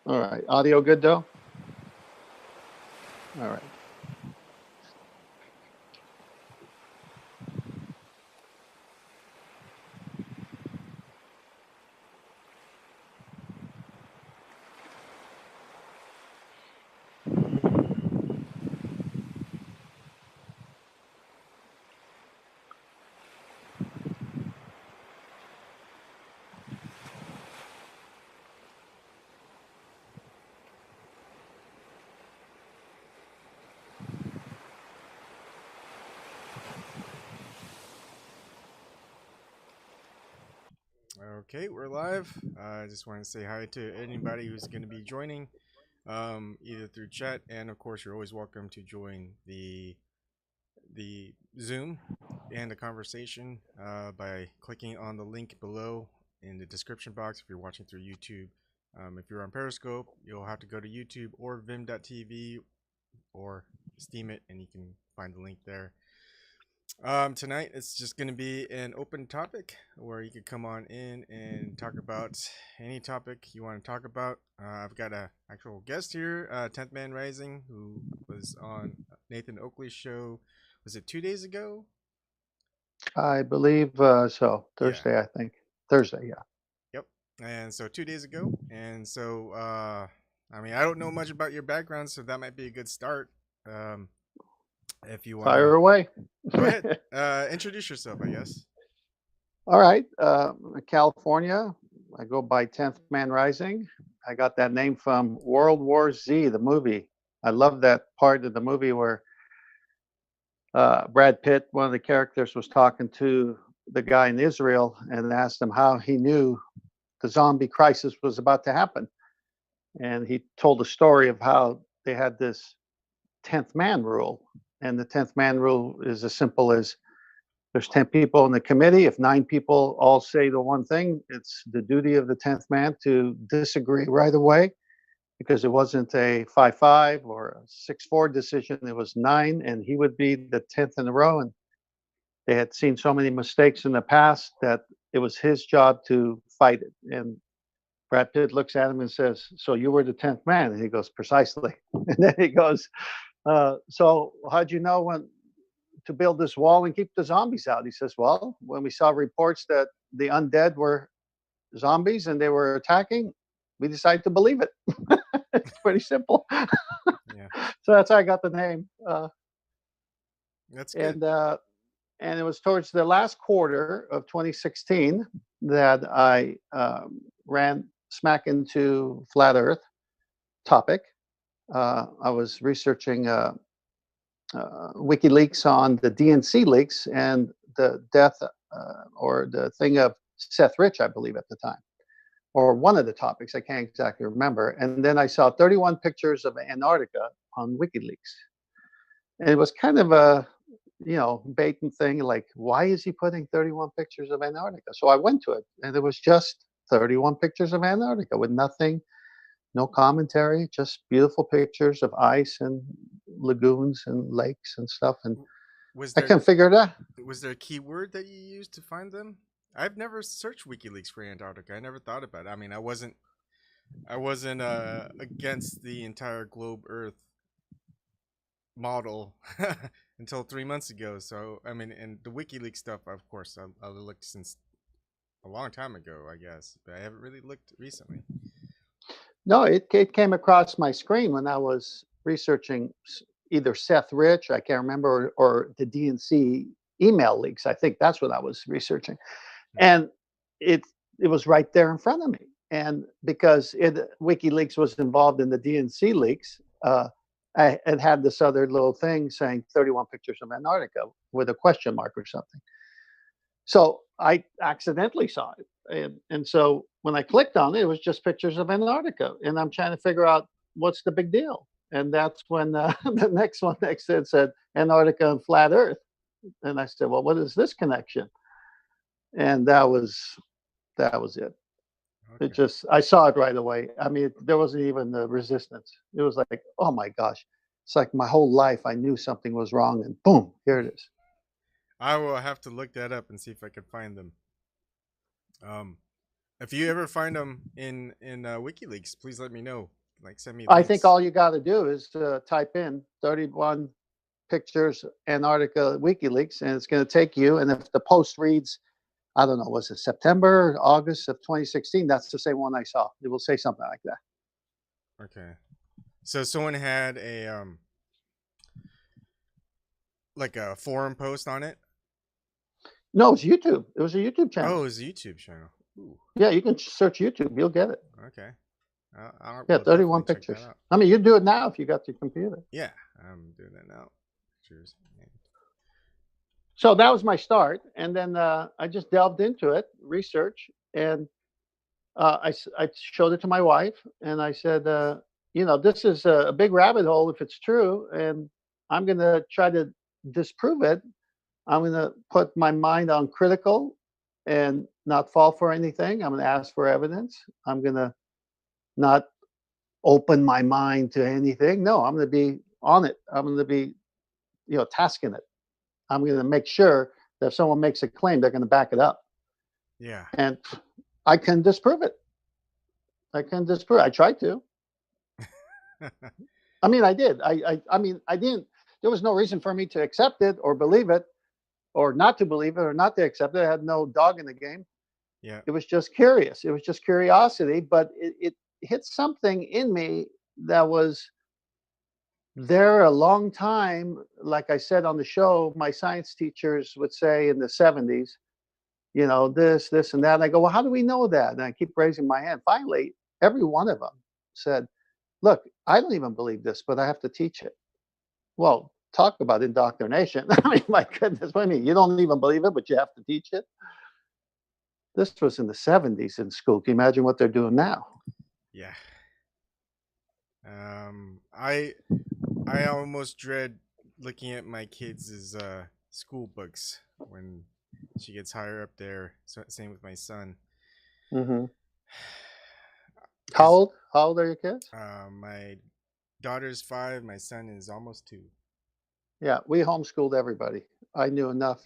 All right. Audio good though? All right. Okay, we're live. I just want to say hi to anybody who's going to be joining, either through chat, and of course, you're always welcome to join the Zoom and the conversation by clicking on the link below in the description box. If you're watching through YouTube, if you're on Periscope, you'll have to go to YouTube or Vimm.tv or Steemit, and you can find the link there. Tonight it's just going to be an open topic where you could come on in and talk about any topic you want to talk about. I've got a actual guest here, 10th Man Rising, who was on Nathan Oakley's show. Was it 2 days ago? I believe so. Yeah. Thursday, I think. Thursday, yeah. Yep. And so 2 days ago. And so, I mean, I don't know much about your background, so that might be a good start. If you want Fire to away. go ahead, introduce yourself, I guess. All right. California. I go by 10th Man Rising. I got that name from World War Z, the movie. I love that part of the movie where Brad Pitt, one of the characters, was talking to the guy in Israel and asked him how he knew the zombie crisis was about to happen. And he told a story of how they had this 10th man rule. And the 10th man rule is as simple as there's 10 people in the committee. If 9 people all say the one thing, it's the duty of the 10th man to disagree right away, because it wasn't a 5-5 or a 6-4 decision. It was 9, and he would be the 10th in a row. And they had seen so many mistakes in the past that it was his job to fight it. And Brad Pitt looks at him and says, "So you were the 10th man?" And he goes, "Precisely." And then he goes, "So how'd you know when to build this wall and keep the zombies out?" He says, "Well, when we saw reports that the undead were zombies and they were attacking, we decided to believe it." It's pretty simple. Yeah. So that's how I got the name. That's good. And it was towards the last quarter of 2016 that I ran smack into flat Earth topic. I was researching WikiLeaks on the DNC leaks and the death or the thing of Seth Rich, I believe, at the time, or one of the topics. I can't exactly remember. And then I saw 31 pictures of Antarctica on WikiLeaks. And it was kind of a, baiting thing, like, why is he putting 31 pictures of Antarctica? So I went to it, and it was just 31 pictures of Antarctica with nothing, no commentary, just beautiful pictures of ice and lagoons and lakes and stuff. And Was I there couldn't figure it out. was there a keyword that you used to find them? I've never searched WikiLeaks for Antarctica. I never thought about it. I mean, I wasn't against the entire globe Earth model until 3 months ago. So I mean, and the WikiLeaks stuff, of course, I looked since a long time ago, I guess, but I haven't really looked recently. No, it came across my screen when I was researching either Seth Rich, I can't remember, or the DNC email leaks. I think that's what I was researching. And it was right there in front of me. And because WikiLeaks was involved in the DNC leaks, it had this other little thing saying 31 pictures of Antarctica with a question mark or something. So I accidentally saw it. And so when I clicked on it, it was just pictures of Antarctica. And I'm trying to figure out what's the big deal. And that's when the next one next it said Antarctica and flat Earth. And I said, well, what is this connection? And that was it. Okay. It just, I saw it right away. I mean, there wasn't even the resistance. It was like, oh my gosh. It's like my whole life I knew something was wrong, and boom, here it is. I will have to look that up and see if I can find them. If you ever find them in WikiLeaks, please let me know. Like, send me I think links. all you got to do is type in 31 pictures Antarctica WikiLeaks, and it's going to take you. And if the post reads, I don't know, was it September, August of 2016? That's the same one I saw. It will say something like that. Okay. So someone had a like a forum post on it. No, it's YouTube. It was a YouTube channel. Oh, it was a YouTube channel. Ooh. Yeah, you can search YouTube. You'll get it. Okay. Yeah, We'll 31 definitely check that pictures. out. I mean, you do it now if you got your computer. Yeah, I'm doing that now. Cheers. So that was my start. And then I just delved into it, research, and I showed it to my wife. And I said, this is a big rabbit hole if it's true. And I'm going to try to disprove it. I'm going to put my mind on critical and not fall for anything. I'm going to ask for evidence. I'm going to not open my mind to anything. No, I'm going to be on it. I'm going to be, tasking it. I'm going to make sure that if someone makes a claim, they're going to back it up. Yeah. And I can disprove it. I tried to. I mean, I did. I mean, I didn't. There was no reason for me to accept it or believe it, or not to believe it or not to accept it. I had no dog in the game. Yeah. It was just curious. It was just curiosity, but it hit something in me that was there a long time. Like I said on the show, my science teachers would say in the 70s, this and that. And I go, well, how do we know that? And I keep raising my hand. Finally, every one of them said, look, I don't even believe this, but I have to teach it. Well, talk about indoctrination. I mean, my goodness, what do you mean? You don't even believe it, but you have to teach it? This was in the 70s in school. Can you imagine what they're doing now? Yeah. I almost dread looking at my kids' school books when she gets higher up there. So, same with my son. Mm-hmm. How old are your kids? My daughter's 5. My son is almost 2. Yeah, we homeschooled everybody. I knew enough,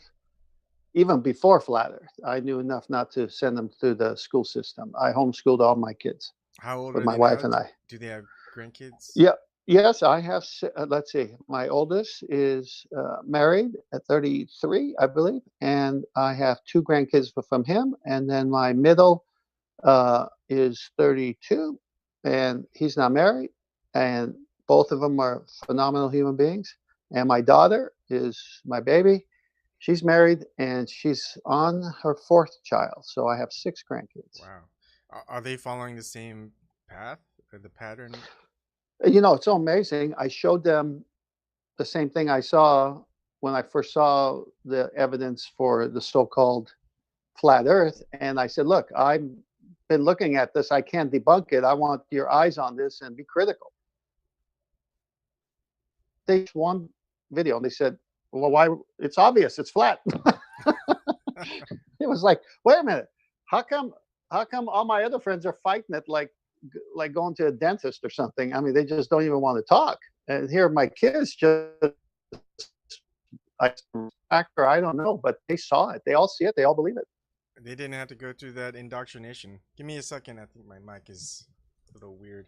even before Flat Earth, I knew enough not to send them through the school system. I homeschooled all my kids. How old with are my they wife now? and I. Do they have grandkids? Yeah. Yes, I have. Let's see. My oldest is married at 33, I believe, and I have 2 grandkids from him. And then my middle is 32, and he's not married. And both of them are phenomenal human beings. And my daughter is my baby. She's married, and she's on her 4th child. So I have 6 grandkids. Wow. Are they following the same path or the pattern? It's so amazing. I showed them the same thing I saw when I first saw the evidence for the so-called flat Earth. And I said, look, I've been looking at this. I can't debunk it. I want your eyes on this and be critical. They one video and they said, well, why? It's obvious. It's flat. It was like, wait a minute. How come all my other friends are fighting it like going to a dentist or something? I mean, they just don't even want to talk. And here my kids just, actor, I don't know, but they saw it. They all see it. They all believe it. They didn't have to go through that indoctrination. Give me a second. I think my mic is a little weird.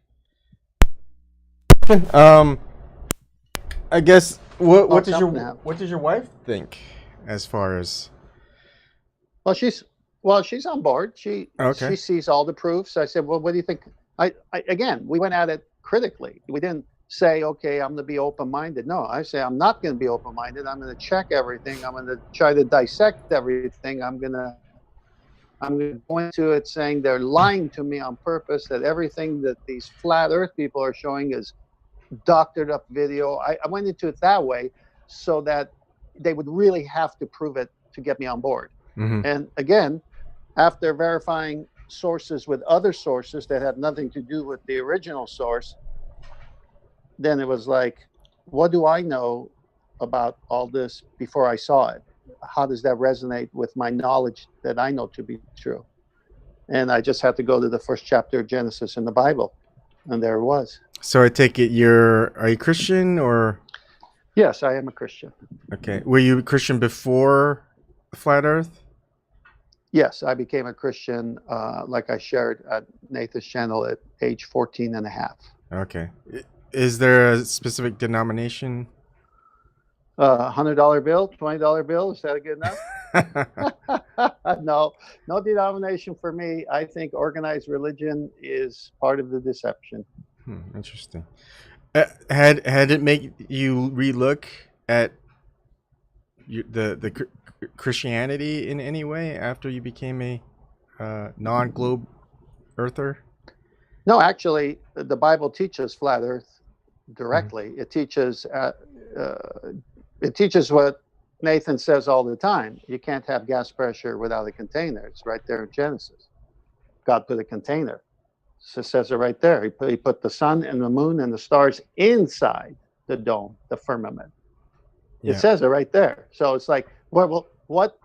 I guess what does your wife think as far as? Well, she's on board. She sees all the proofs. I said, well, what do you think? Again, we went at it critically. We didn't say, okay, I'm going to be open-minded. No, I say I'm not going to be open-minded. I'm going to check everything. I'm going to try to dissect everything. I'm going to go into it saying they're lying to me on purpose, that everything that these flat Earth people are showing is doctored up video. I went into it that way so that they would really have to prove it to get me on board. Mm-hmm. And again, after verifying sources with other sources that had nothing to do with the original source, then it was like, what do I know about all this before I saw it? How does that resonate with my knowledge that I know to be true? And I just had to go to the first chapter of Genesis in the Bible, and there it was. So I take it are you Christian or? Yes, I am a Christian. Okay. Were you a Christian before Flat Earth? Yes, I became a Christian, like I shared at Nathan's channel at age 14 and a half. Okay. Is there a specific denomination? $100 bill, $20 bill, is that good enough? No, no denomination for me. I think organized religion is part of the deception. Interesting. Had it make you relook at the Christianity in any way after you became a non-globe earther? No, actually, the Bible teaches flat Earth directly. It teaches what Nathan says all the time. You can't have gas pressure without a container. It's right there in Genesis. God put a container. So it says it right there. He put the sun and the moon and the stars inside the dome, the firmament. Yeah. It says it right there. So it's like, well, what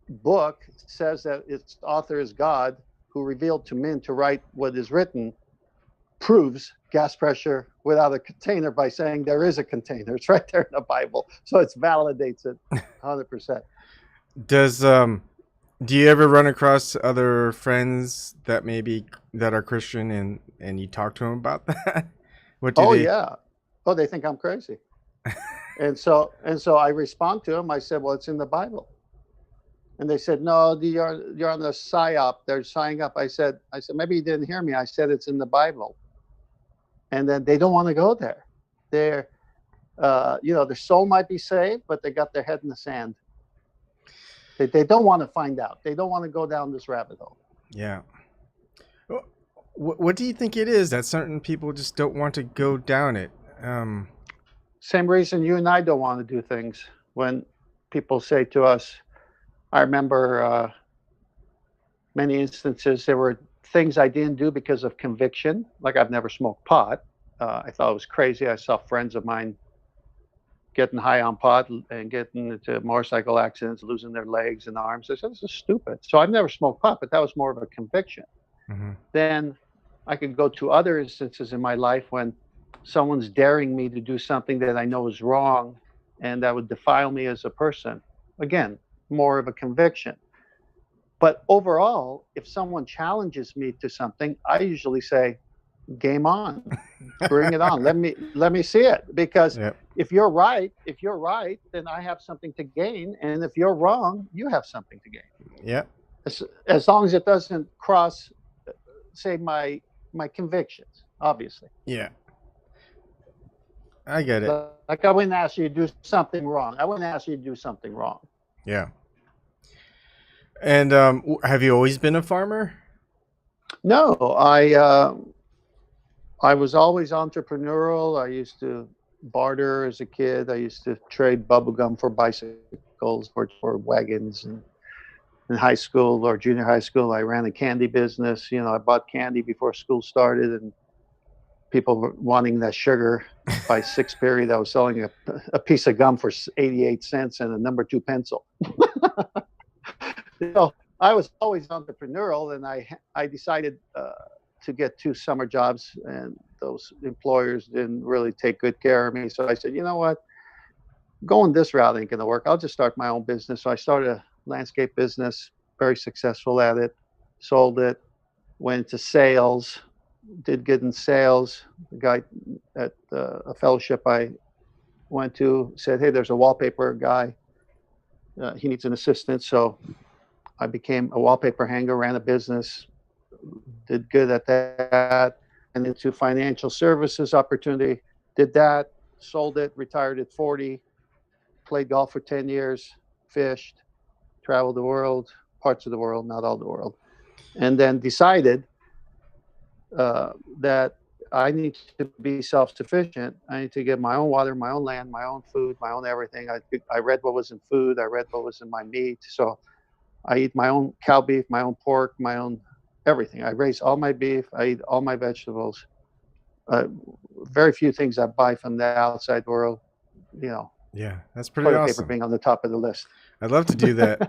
book says that its author is God, who revealed to men to write what is written, proves gas pressure without a container by saying there is a container? It's right there in the Bible. So it validates it 100%. Do you ever run across other friends that are Christian and you talk to them about that? Yeah. Oh, they think I'm crazy. and so I respond to them. I said, well, it's in the Bible. And they said, no, you're on the psyop. They're signing up. I said, maybe you didn't hear me. I said, it's in the Bible. And then they don't want to go there. They're, their soul might be saved, but they got their head in the sand. They don't want to find out. They don't want to go down this rabbit hole. Yeah. What do you think it is that certain people just don't want to go down it? Same reason you and I don't want to do things. When people say to us, I remember many instances, there were things I didn't do because of conviction. Like I've never smoked pot. I thought it was crazy. I saw friends of mine getting high on pot and getting into motorcycle accidents, losing their legs and arms. I said, this is stupid. So I've never smoked pot, but that was more of a conviction. Mm-hmm. Then I could go to other instances in my life when someone's daring me to do something that I know is wrong and that would defile me as a person. Again, more of a conviction. But overall, if someone challenges me to something, I usually say, game on, bring it on. Let me see it. Because if you're right, then I have something to gain. And if you're wrong, you have something to gain. Yeah. As long as it doesn't cross, say, my convictions, obviously. Yeah. I get it. Like I wouldn't ask you to do something wrong. Yeah. And have you always been a farmer? No, I was always entrepreneurial. I used to barter as a kid. I used to trade bubblegum for bicycles, for wagons. And in high school or junior high school, I ran a candy business. I bought candy before school started, and people were wanting that sugar. By sixth period, I was selling a piece of gum for 88 cents and a number 2 pencil. So I was always entrepreneurial, and I decided to get 2 summer jobs, and those employers didn't really take good care of me. So I said, you know what, going this route ain't going to work. I'll just start my own business. So I started a landscape business, very successful at it, sold it, went into sales, did good in sales. The guy at a fellowship I went to said, hey, there's a wallpaper guy. He needs an assistant. So I became a wallpaper hanger, ran a business, did good at that, and into financial services opportunity, did that, sold it, retired at 40, played golf for 10 years, fished, traveled the world, parts of the world, not all the world, and then decided that I need to be self-sufficient. I need to get my own water, my own land, my own food, my own everything. I read what was in food. I read what was in my meat. So I eat my own cow beef, my own pork, my own everything. I raise all my beef. I eat all my vegetables. Very few things I buy from the outside world. Yeah, that's pretty awesome. Paper being on the top of the list. I'd love to do that.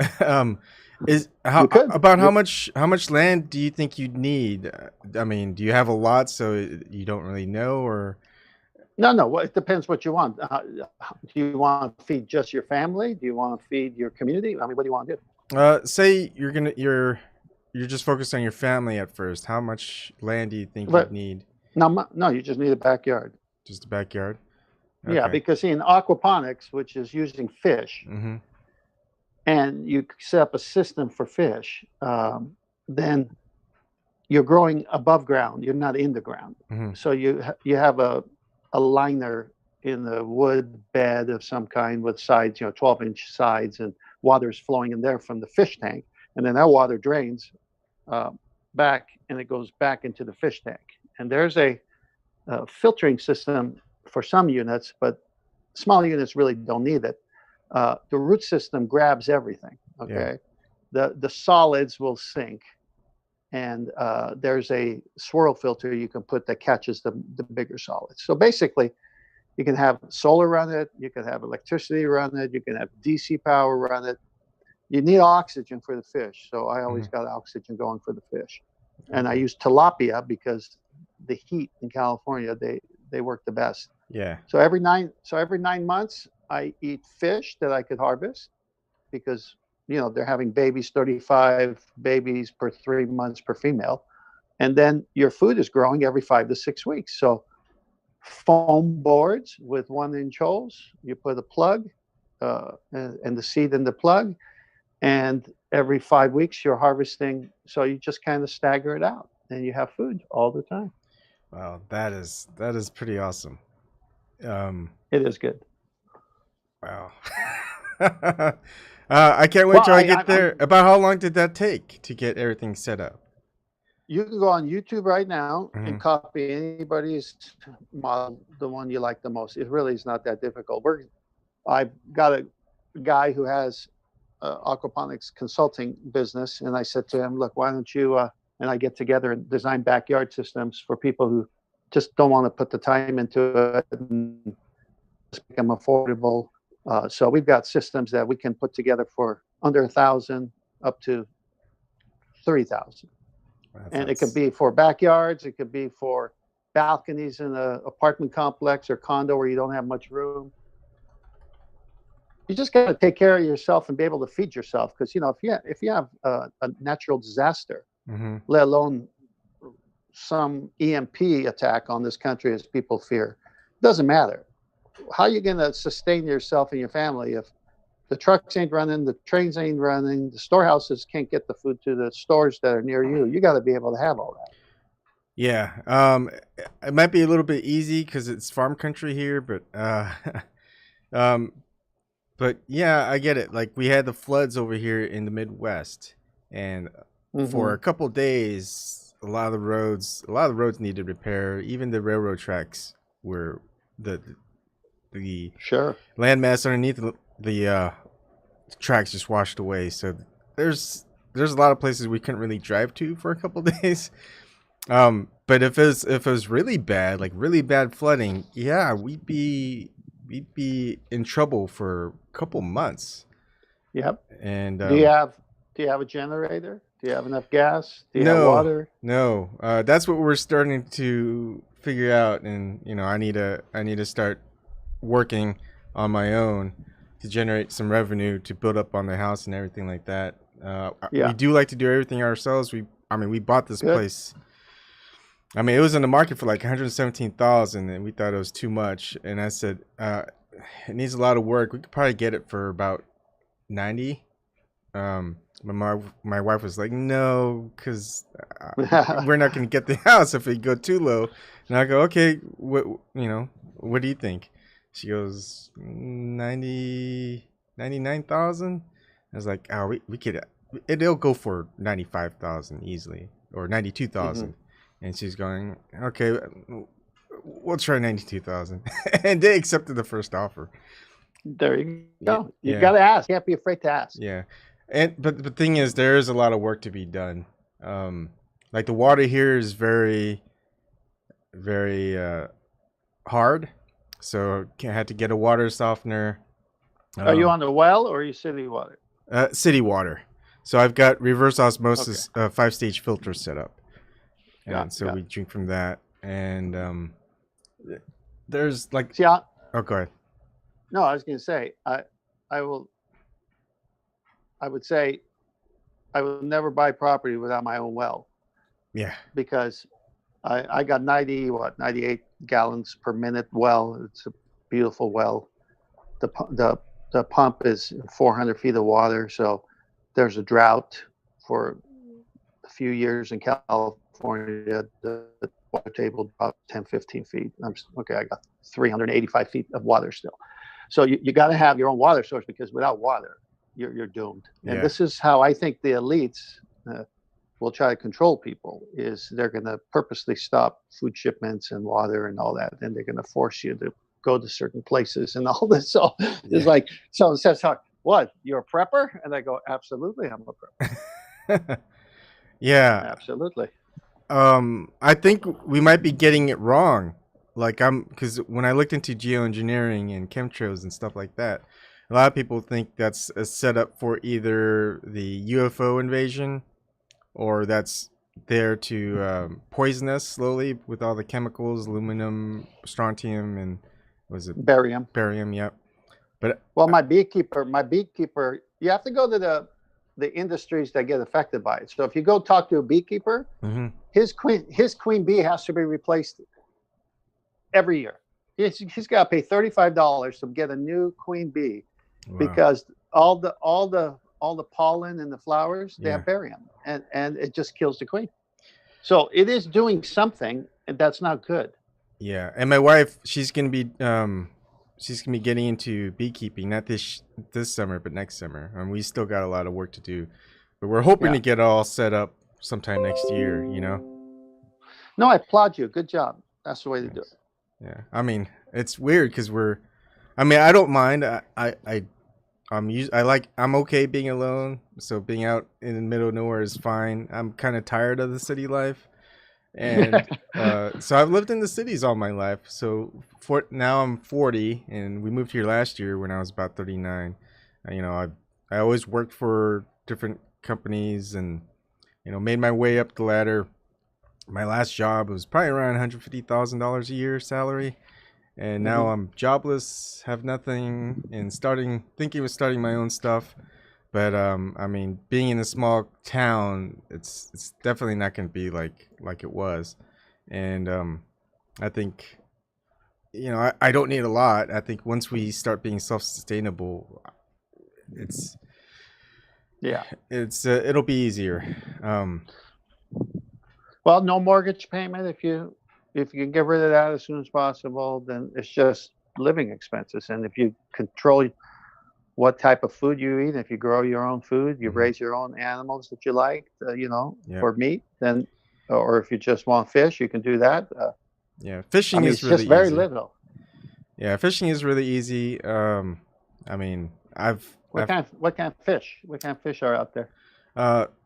How much land do you think you'd need? I mean, do you have a lot so you don't really know, or? No. Well, it depends what you want. Do you want to feed just your family? Do you want to feed your community? I mean, what do you want to do? Say you're just focused on your family at first. How much land do you think you'd But need? no, you just need a backyard. Just a backyard? Yeah, Okay. because in aquaponics, which is using fish, Mm-hmm. and you set up a system for fish, then you're growing above ground. You're not in the ground. Mm-hmm. So you have a liner in the wood bed of some kind with sides, 12-inch sides, and water's flowing in there from the fish tank, and then that water drains back and it goes back into the fish tank. And there's a filtering system for some units, but small units really don't need it. The root system grabs everything. Okay, the solids will sink, and there's a swirl filter you can put that catches the bigger solids. So basically, you can have solar run it, you can have electricity run it, you can have DC power run it. You need oxygen for the fish, so I always got oxygen going for the fish. And I use tilapia because the heat in California, they work the best. Yeah. So every 9 months, I eat fish that I could harvest because they're having babies, 35 babies per 3 months per female, and then your food is growing every 5 to 6 weeks. So foam boards with 1-inch holes, you put a plug and the seed in the plug, and every 5 weeks you're harvesting. So you just kind of stagger it out, and you have food all the time. Wow, that is pretty awesome. It is good. Wow. I can't wait till I get there. About how long did that take to get everything set up? You can go on YouTube right now and copy anybody's model, the one you like the most. It really is not that difficult. I've got a guy who has aquaponics consulting business, and I said to him, look, why don't you and I get together and design backyard systems for people who just don't want to put the time into it and just make them affordable. So we've got systems that we can put together for under $1,000 up to $3,000. And it could be for backyards. It could be for balconies in an apartment complex or condo where you don't have much room. You just got to take care of yourself and be able to feed yourself. Because, if you have a natural disaster, let alone some EMP attack on this country, as people fear, it doesn't matter. How are you going to sustain yourself and your family if the trucks ain't running, the trains ain't running, the storehouses can't get the food to the stores that are near you? You got to be able to have all that. Yeah. It might be a little bit easy because it's farm country here, but yeah, I get it. Like, we had the floods over here in the Midwest, and for a couple of days, a lot of the roads needed repair. Even the railroad tracks were the landmass underneath the tracks just washed away. So there's a lot of places we couldn't really drive to for a couple of days. But if it was really bad, like really bad flooding, yeah, we'd be in trouble for a couple months. Yep. And do you have a generator? Do you have enough gas? Do you have water? No. That's what we're starting to figure out, and I need to start working on my own to generate some revenue to build up on the house and everything like that. We do like to do everything ourselves. We bought this place. I mean, it was in the market for like $117,000, and we thought it was too much. And I said, it needs a lot of work. We could probably get it for about $90,000. But my wife was like, no, because we're not going to get the house if we go too low. And I go, okay, what do you think? She goes, 99,000. I was like, oh, we could. It'll go for 95,000 easily, or 92,000. And she's going, okay, we'll try 92,000. And they accepted the first offer. There you go. You got to ask. You can't be afraid to ask. Yeah. But the thing is, there is a lot of work to be done. Like, the water here is very, very hard. So I had to get a water softener. Are you on the well, or are you city water? City water. So I've got reverse osmosis 5-stage filter set up. And we drink from that. And there's like... go ahead. No, I was going to say, I would say I would never buy property without my own well, Yeah. because I got 98 gallons per minute well. It's a beautiful well. The pump is 400 feet of water, so there's a drought for a few years in California. The water table about 10, 15 feet. Okay, I got 385 feet of water still. So you got to have your own water source, because without water, you're doomed. And Yeah. this is how I think the elites will try to control people, is they're going to purposely stop food shipments and water and all that. And they're going to force you to go to certain places and all this. So it's like, someone says, what, you're a prepper? And I go, absolutely, I'm a prepper. Yeah. Absolutely. I think we might be getting it wrong. Like, because when I looked into geoengineering and chemtrails and stuff like that, a lot of people think that's a setup for either the UFO invasion, or that's there to poison us slowly with all the chemicals, aluminum, strontium, and was it barium? Barium, yep. But well, my beekeeper, you have to go to the industries that get affected by it. So if you go talk to a beekeeper, his queen bee has to be replaced every year. He's got to pay $35 to get a new queen bee, because all the pollen and the flowers, they have barium, and it just kills the queen. So it is doing something, and that's not good. Yeah, and my wife, she's gonna be getting into beekeeping, not this summer, but next summer. And we still got a lot of work to do, but we're hoping to get it all set up sometime next year. You know. No, I applaud you. Good job. That's the way to do it. Yeah, I mean, it's weird because I don't mind. I'm okay being alone, so being out in the middle of nowhere is fine. I'm kind of tired of the city life, and so I've lived in the cities all my life. So now I'm 40, and we moved here last year when I was about 39. I always worked for different companies, and made my way up the ladder. My last job was probably around $150,000 a year salary. And now I'm jobless, have nothing, and thinking of starting my own stuff. But being in a small town, it's definitely not going to be like it was. And I think, I don't need a lot. I think once we start being self-sustainable, it'll be easier. Well, no mortgage payment. If you can get rid of that as soon as possible, then it's just living expenses. And if you control what type of food you eat, if you grow your own food, you raise your own animals that you like, for meat, then, or if you just want fish, you can do that. Fishing is really just very easy. little. Yeah, fishing is really easy. What kind of fish? What kind of fish are out there?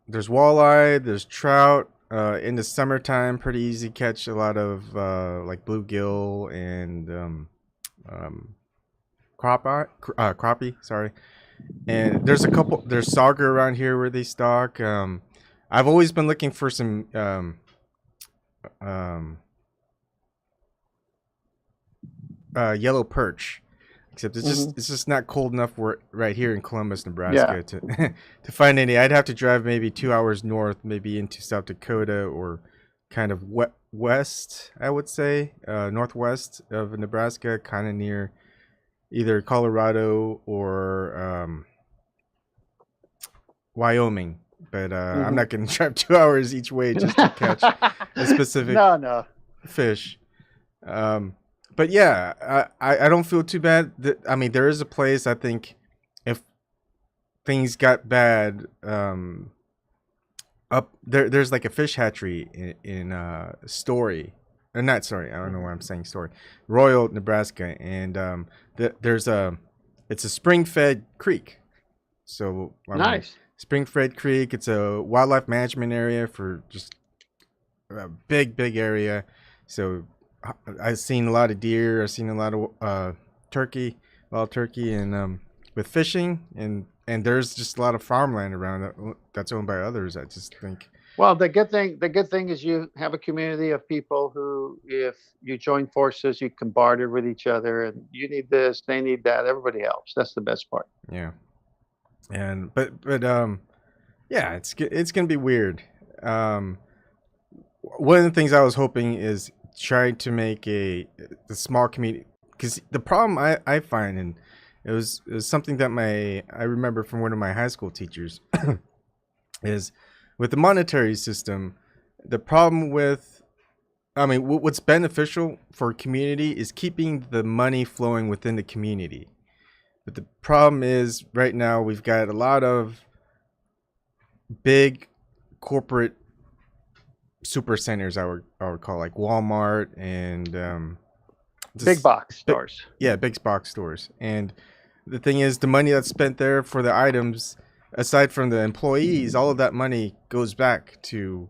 There's walleye, there's trout. In the summertime, pretty easy catch a lot of like bluegill and crappie. Sorry, and there's sauger around here where they stock. I've always been looking for some yellow perch, except it's just not cold enough right here in Columbus, Nebraska to find any. I'd have to drive maybe 2 hours north, maybe into South Dakota, or kind of west, I would say, northwest of Nebraska, kind of near either Colorado or Wyoming. But I'm not going to drive 2 hours each way just to catch a specific fish. But yeah, I don't feel too bad. There is a place, I think, if things got bad, up there's like a fish hatchery in Story. Not Story, I don't know why I'm saying Story. Royal, Nebraska. And it's a spring-fed creek. So nice. Spring-fed creek. It's a wildlife management area for just a big area. So I've seen a lot of deer. I've seen a lot of wild turkey, and with fishing, and there's just a lot of farmland around that's owned by others. I just think. Well, the good thing is you have a community of people who, if you join forces, you can barter with each other, and you need this, they need that. Everybody helps. That's the best part. Yeah, and but Yeah, it's gonna be weird. Um, one of the things I was hoping is try to make the small community, because the problem I find, and it was something that I remember from one of my high school teachers is with the monetary system. The problem with, I mean, what's beneficial for a community is keeping the money flowing within the community. But the problem is right now we've got a lot of big corporate super centers, I would call, like Walmart and Big box stores. Yeah, big box stores. And the thing is, the money that's spent there for the items, aside from the employees, all of that money goes back to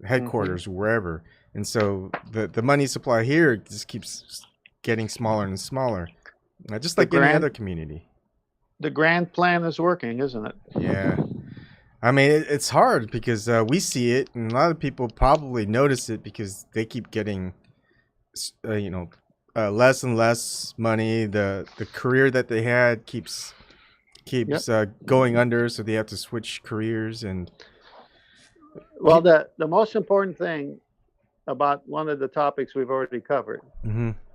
headquarters or wherever. And so the money supply here just keeps getting smaller and smaller, just like any other community. The grand plan is working, isn't it? Yeah. I mean, it's hard because we see it, and a lot of people probably notice it because they keep getting, less and less money. The career that they had keeps going under, so they have to switch careers. And well, the most important thing about one of the topics we've already covered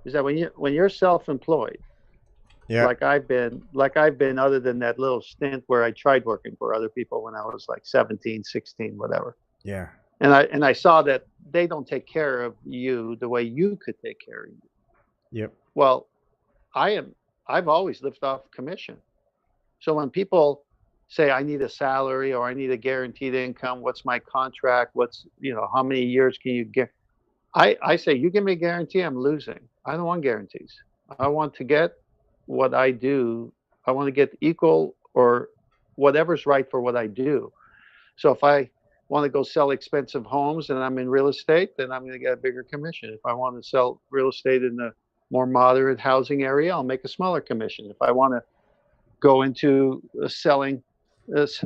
is that when you're self-employed, like I've been, other than that little stint where I tried working for other people when I was like 17, 16, whatever. Yeah. And I saw that they don't take care of you the way you could take care of you. Yep. Well, I've always lived off commission. So when people say I need a salary or I need a guaranteed income, what's my contract? What's, how many years can you get? I say, you give me a guarantee, I'm losing. I don't want guarantees. I want to get what I do. I want to get equal or whatever's right for what I do. So if I want to go sell expensive homes and I'm in real estate, then I'm going to get a bigger commission. If I want to sell real estate in the more moderate housing area, I'll make a smaller commission. If I want to go into selling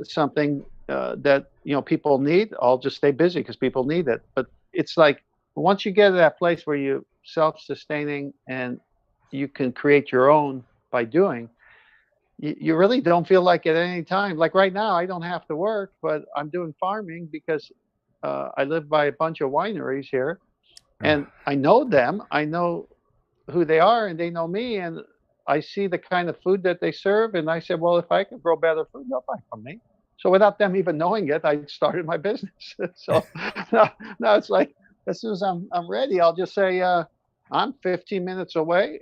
something that people need, I'll just stay busy because people need it. But it's like once you get to that place where you're self-sustaining and you can create your own by doing, you really don't feel like at any time, like right now, I don't have to work, but I'm doing farming because I live by a bunch of wineries here, and I know them. I know who they are, and they know me, and I see the kind of food that they serve, and I said, well, if I could grow better food, they'll buy from me. So without them even knowing it, I started my business. So now it's like, as soon as I'm ready, I'll just say, I'm 15 minutes away.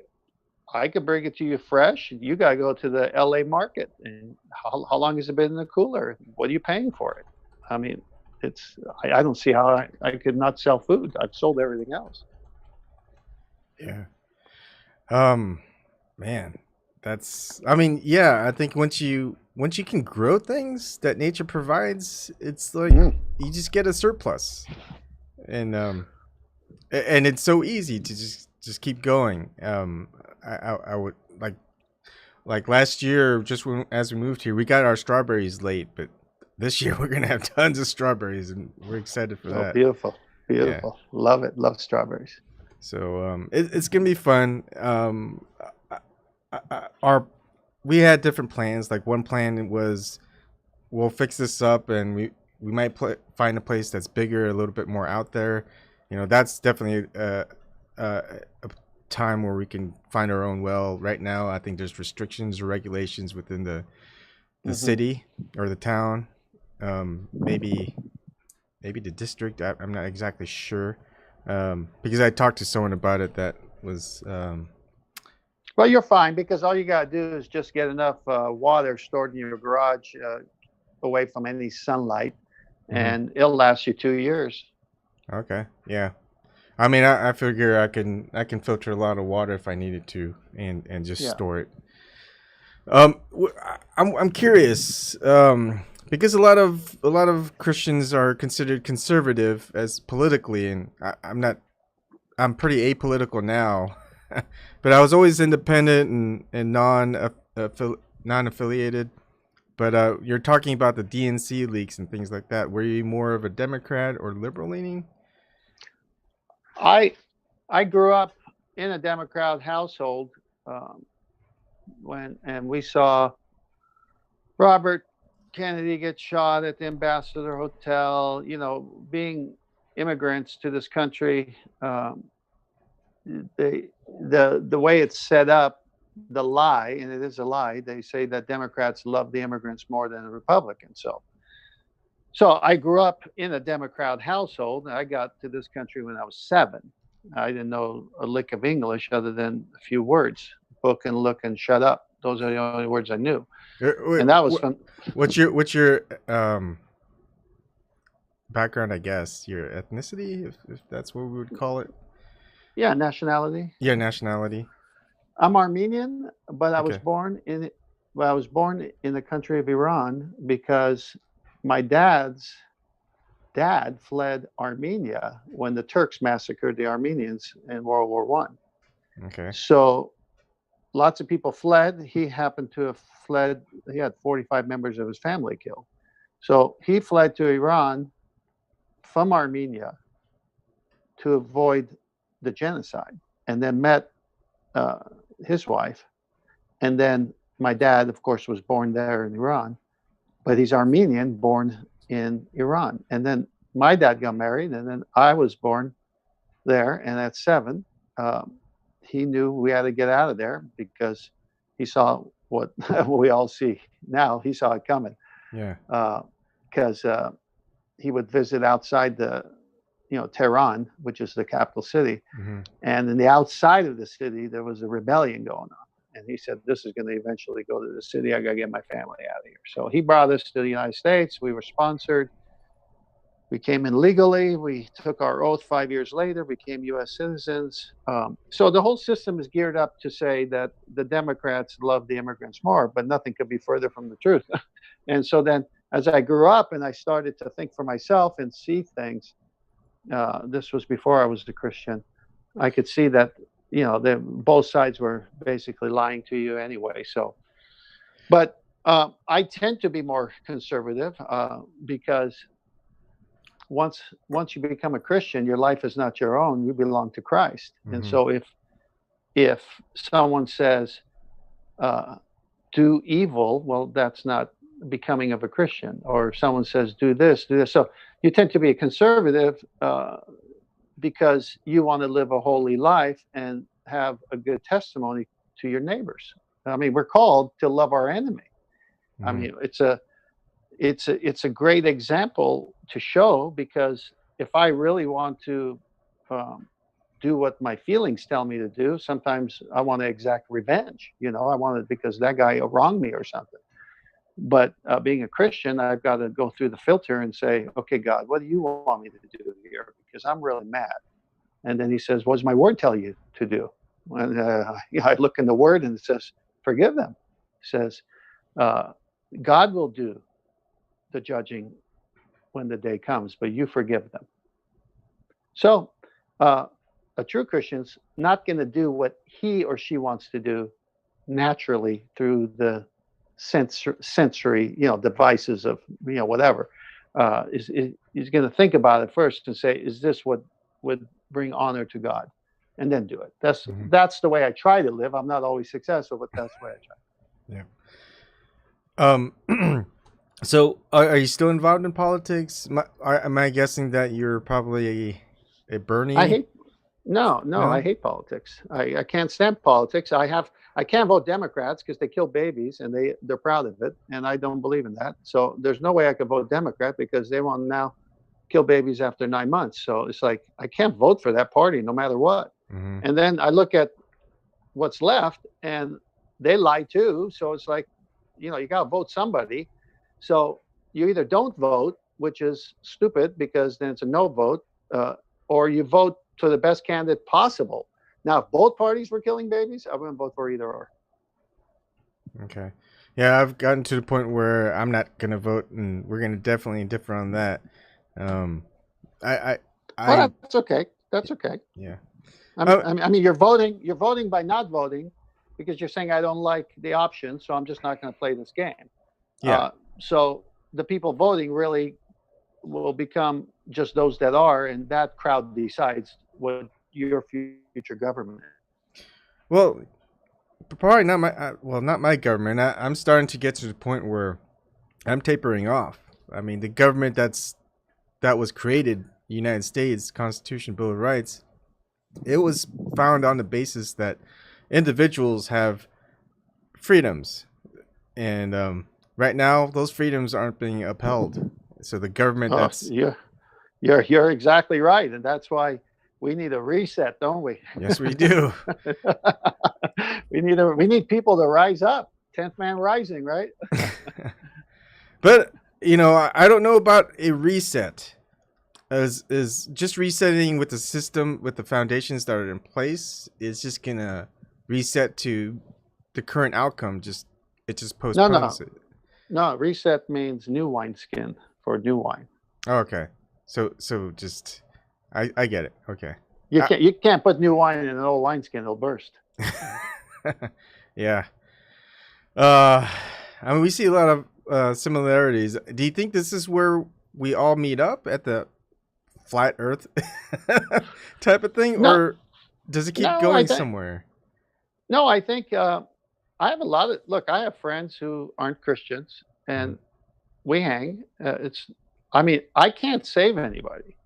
I could bring it to you fresh. You got to go to the LA market. And how long has it been in the cooler? What are you paying for it? I mean, I don't see how I could not sell food. I've sold everything else. Yeah. Man, I think once you can grow things that nature provides, it's like you just get a surplus. And it's so easy to just keep going. I would like last year, as we moved here, we got our strawberries late, but this year we're gonna have tons of strawberries, and we're excited for that. Beautiful. Yeah. Love it. Love strawberries. So it's gonna be fun. We had different plans. Like one plan was, we'll fix this up, and we might find a place that's bigger, a little bit more out there. That's definitely a time where we can find our own well. Right now, I think there's restrictions or regulations within the city or the town, maybe the district. I'm not exactly sure, because I talked to someone about it that was. Well, you're fine, because all you got to do is just get enough water stored in your garage away from any sunlight, and it'll last you 2 years. Okay. Yeah. I mean, I figure I can filter a lot of water if I needed to, and just store it. I'm curious, because a lot of Christians are considered conservative as politically, and I'm pretty apolitical now, but I was always independent and non-affiliated. But you're talking about the DNC leaks and things like that. Were you more of a Democrat or liberal leaning? I grew up in a Democrat household and we saw Robert Kennedy gets shot at the Ambassador Hotel. Being immigrants to this country, the way it's set up, the lie, and it is a lie. They say that Democrats love the immigrants more than the Republicans. So I grew up in a Democrat household. I got to this country when I was 7. I didn't know a lick of English other than a few words: book and look and shut up. Those are the only words I knew. And that was fun. What's your background? I guess your ethnicity, if that's what we would call it. Yeah, nationality. Yeah, nationality. I'm Armenian, but I was Okay. born in the country of Iran because my dad's dad fled Armenia when the Turks massacred the Armenians in World War One. Okay. So lots of people fled. He happened to have fled. He had 45 members of his family killed. So he fled to Iran from Armenia to avoid the genocide, and then met his wife. And then my dad, of course, was born there in Iran, but he's Armenian, born in Iran. And then my dad got married, and then I was born there. And at 7, he knew we had to get out of there because he saw what we all see now. He saw it coming. Yeah. Because he would visit outside Tehran, which is the capital city. Mm-hmm. And in the outside of the city, there was a rebellion going on. And he said, this is going to eventually go to the city. I got to get my family out of here. So he brought us to the United States. We were sponsored. We came in legally. We took our oath 5 years later, became U.S. citizens. So the whole system is geared up to say that the Democrats love the immigrants more, but nothing could be further from the truth. And so then as I grew up and I started to think for myself and see things, this was before I was a Christian, I could see that, both sides were basically lying to you anyway. So, but I tend to be more conservative because once you become a Christian, your life is not your own. You belong to Christ. Mm-hmm. And so if someone says, do evil, well, that's not becoming of a Christian. Or if someone says, do this. So you tend to be a conservative because you want to live a holy life and have a good testimony to your neighbors. I mean, we're called to love our enemy. Mm-hmm. I mean, it's a great example to show, because if I really want to do what my feelings tell me to do, sometimes I want to exact revenge. I want it because that guy wronged me or something. But being a Christian, I've got to go through the filter and say, okay, God, what do you want me to do here? Because I'm really mad. And then he says, what does my word tell you to do? And I look in the word and it says, forgive them. It says, God will do the judging when the day comes, but you forgive them. So a true Christian's not going to do what he or she wants to do naturally through the sensory devices of whatever. He's going to think about it first and say, is this what would bring honor to God? And then do it. That's the way I try to live. I'm not always successful, but that's the way I try. So are you still involved in politics? Am I guessing that you're probably a Bernie? I hate politics. I can't stand politics. I can't vote Democrats because they kill babies and they're proud of it, and I don't believe in that. So there's no way I could vote Democrat because they want to now kill babies after 9 months. So it's like I can't vote for that party no matter what. Mm-hmm. And then I look at what's left and they lie too. So it's like, you got to vote somebody. So you either don't vote, which is stupid because then it's a no vote, or you vote to the best candidate possible. Now, if both parties were killing babies, I wouldn't vote for either or. Okay. Yeah, I've gotten to the point where I'm not going to vote, and we're going to definitely differ on that. Well, that's okay. That's okay. Yeah. I mean, you're voting by not voting because you're saying I don't like the option, so I'm just not going to play this game. Yeah. So the people voting really will become just those that are, and that crowd decides what your future government is. Well, probably not my government. I'm starting to get to the point where I'm tapering off. I mean, the government that was created, United States Constitution, Bill of Rights, it was found on the basis that individuals have freedoms, and right now those freedoms aren't being upheld. So the government Oh, that's you're exactly right, and that's why we need a reset, don't we? yes, we do. We need people to rise up. 10th man rising, right? But I don't know about a reset. Is just resetting with the system, with the foundations that are in place, is just gonna reset to the current outcome. It just postpones it. No, reset means new wineskin for new wine. Oh, okay. So just I get it. Okay. You can't put new wine in an old wineskin; it'll burst. Yeah. I mean, we see a lot of similarities. Do you think this is where we all meet up at the flat Earth type of thing, or does it keep going somewhere? No, I think I have a lot of I have friends who aren't Christians, and we hang. I mean, I can't save anybody.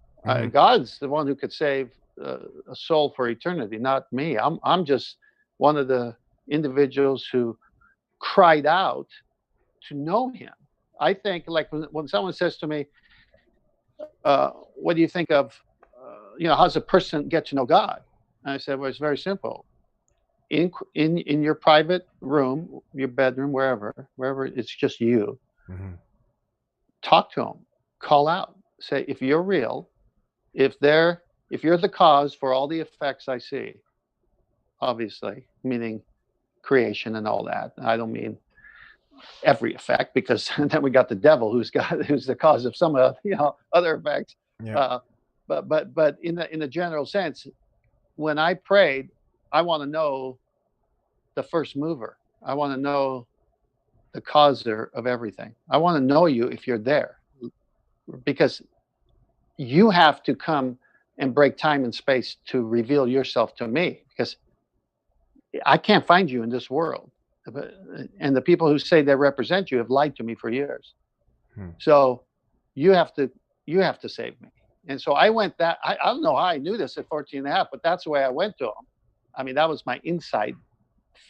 God's the one who could save a soul for eternity, not me. I'm just one of the individuals who cried out to know Him. I think, like when someone says to me, "What do you think of? How's a person get to know God?" And I said, "Well, it's very simple. In your private room, your bedroom, wherever it's just you. Talk to Him, call out, say, if you're real, if you're the cause for all the effects I see, obviously, meaning creation and all that. I don't mean every effect, because then we got the devil who's the cause of some of other effects. Yeah. But in the general sense, when I prayed, I want to know the first mover. I want to know the causer of everything. I want to know you if you're there, because you have to come and break time and space to reveal yourself to me, because I can't find you in this world. And the people who say they represent you have lied to me for years. So you have to save me. And so I went that, I don't know how I knew this at 14 and a half, but that's the way I went to him. I mean, that was my inside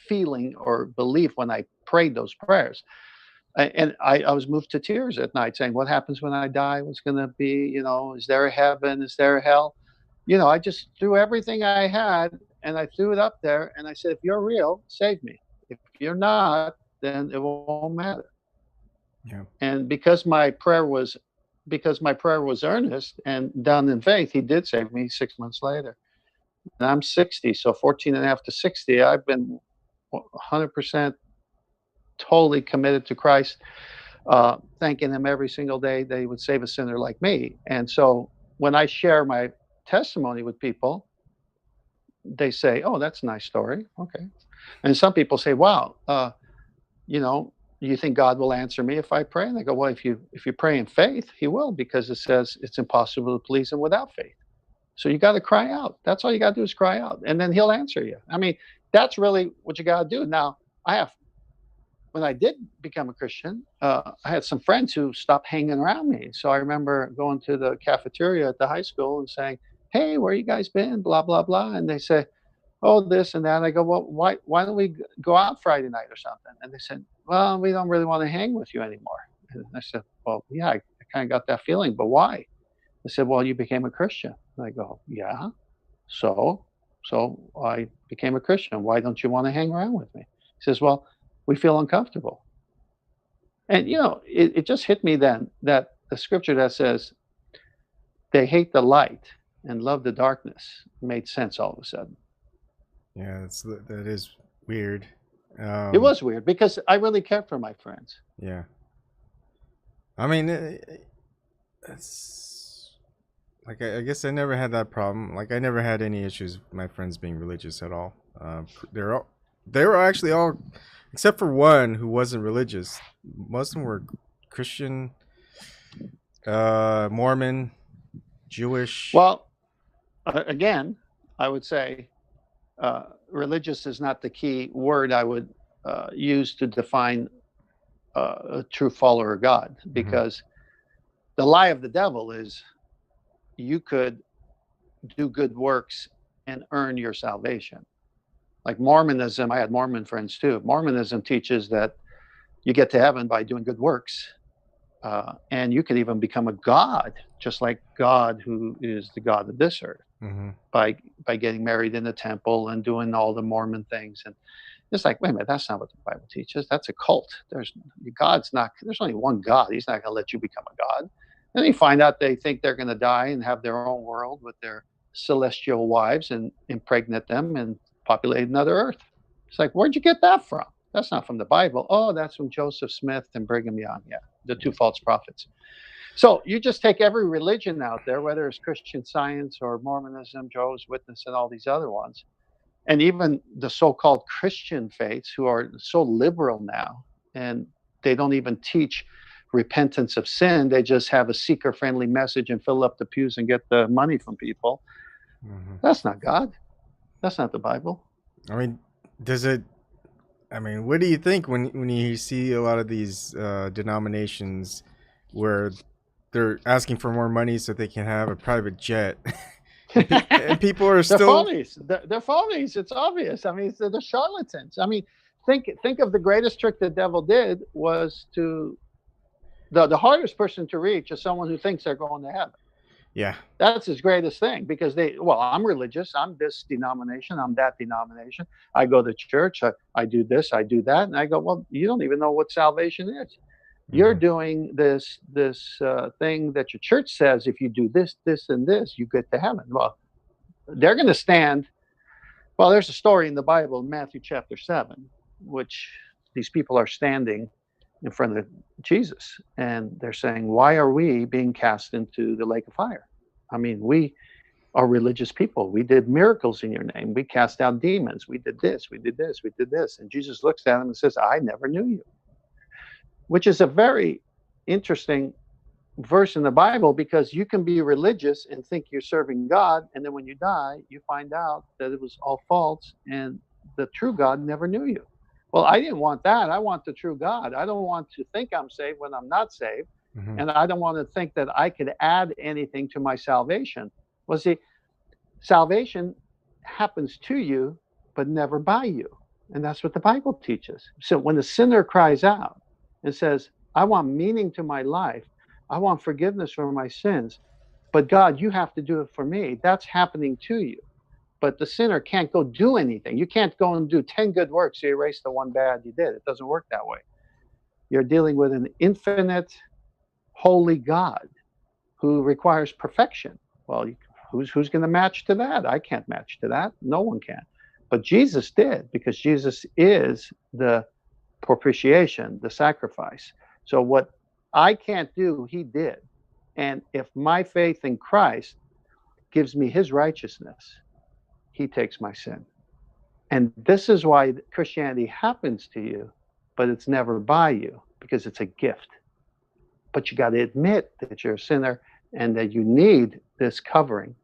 feeling or belief when I prayed those prayers. And I was moved to tears at night, saying, what happens when I die? What's going to be, is there a heaven? Is there a hell? I just threw everything I had and I threw it up there. And I said, if you're real, save me. If you're not, then it won't matter. Yeah. And because my prayer was earnest and done in faith, He did save me 6 months later. And I'm 60, so 14 and a half to 60, I've been 100% totally committed to Christ, thanking Him every single day that He would save a sinner like me. And so when I share my testimony with people, they say, oh, that's a nice story. Okay. And some people say, wow, you think God will answer me if I pray? And I go, well, if you pray in faith, He will, because it says it's impossible to please Him without faith. So you got to cry out. That's all you got to do is cry out, and then He'll answer you. I mean, that's really what you got to do. Now, when I did become a Christian, I had some friends who stopped hanging around me. So I remember going to the cafeteria at the high school and saying, hey, where you guys been? Blah, blah, blah. And they say, oh, this and that. And I go, well, why don't we go out Friday night or something? And they said, well, we don't really want to hang with you anymore. And I said, well, yeah, I kind of got that feeling, but why? They said, well, you became a Christian. And I go, yeah. So I became a Christian. Why don't you want to hang around with me? He says, well, we feel uncomfortable. And, it just hit me then that the scripture that says they hate the light and love the darkness made sense all of a sudden. Yeah, that is weird. It was weird because I really cared for my friends. Yeah. I mean, it's like, I guess I never had that problem. Like, I never had any issues with my friends being religious at all. They were actually all, except for one who wasn't religious. Most of them were Christian, Mormon, Jewish. Well, again, I would say religious is not the key word I would use to define a true follower of God, because the lie of the devil is you could do good works and earn your salvation. Like Mormonism, I had Mormon friends too. Mormonism teaches that you get to heaven by doing good works. And you could even become a god, just like God, who is the God of this earth, by getting married in the temple and doing all the Mormon things. And it's like, wait a minute, that's not what the Bible teaches. That's a cult. There's only one God. He's not going to let you become a god. And you find out they think they're going to die and have their own world with their celestial wives and impregnate them and populate another earth. It's like, where'd you get that from? That's not from the Bible. Oh, that's from Joseph Smith and Brigham Young. Yeah, the two false prophets. So you just take every religion out there, whether it's Christian Science or Mormonism, Jehovah's Witness, and all these other ones, and even the so-called Christian faiths who are so liberal now, and they don't even teach repentance of sin. They just have a seeker-friendly message and fill up the pews and get the money from people. That's not God. That's not the Bible. I mean, what do you think when you see a lot of these denominations where they're asking for more money so they can have a private jet? And people are still phonies. They're phonies. It's obvious. I mean, they're charlatans. I mean, think of the greatest trick the devil did was to the hardest person to reach is someone who thinks they're going to heaven. Yeah, that's his greatest thing, because I'm religious. I'm this denomination. I'm that denomination. I go to church. I do this. I do that. And I go, well, you don't even know what salvation is. You're doing this thing that your church says, if you do this, this, and this, you get to heaven. Well, they're going to stand. Well, there's a story in the Bible, Matthew chapter 7, which these people are standing in front of Jesus, and they're saying, why are we being cast into the lake of fire? I mean, we are religious people. We did miracles in your name. We cast out demons. We did this. We did this. We did this. And Jesus looks at them and says, I never knew you. Which is a very interesting verse in the Bible, because you can be religious and think you're serving God, and then when you die, you find out that it was all false and the true God never knew you. Well, I didn't want that. I want the true God. I don't want to think I'm saved when I'm not saved. And I don't want to think that I could add anything to my salvation. Well, see, salvation happens to you, but never by you. And that's what the Bible teaches. So when the sinner cries out and says, I want meaning to my life, I want forgiveness for my sins, but God, you have to do it for me, that's happening to you. But the sinner can't go do anything. You can't go and do 10 good works to erase the one bad you did. It doesn't work that way. You're dealing with an infinite, holy God who requires perfection. Well, who's going to match to that? I can't match to that. No one can. But Jesus did, because Jesus is the propitiation, the sacrifice. So what I can't do, he did. And if my faith in Christ gives me his righteousness, he takes my sin. And this is why Christianity happens to you, but it's never by you, because it's a gift. But you got to admit that you're a sinner and that you need this covering,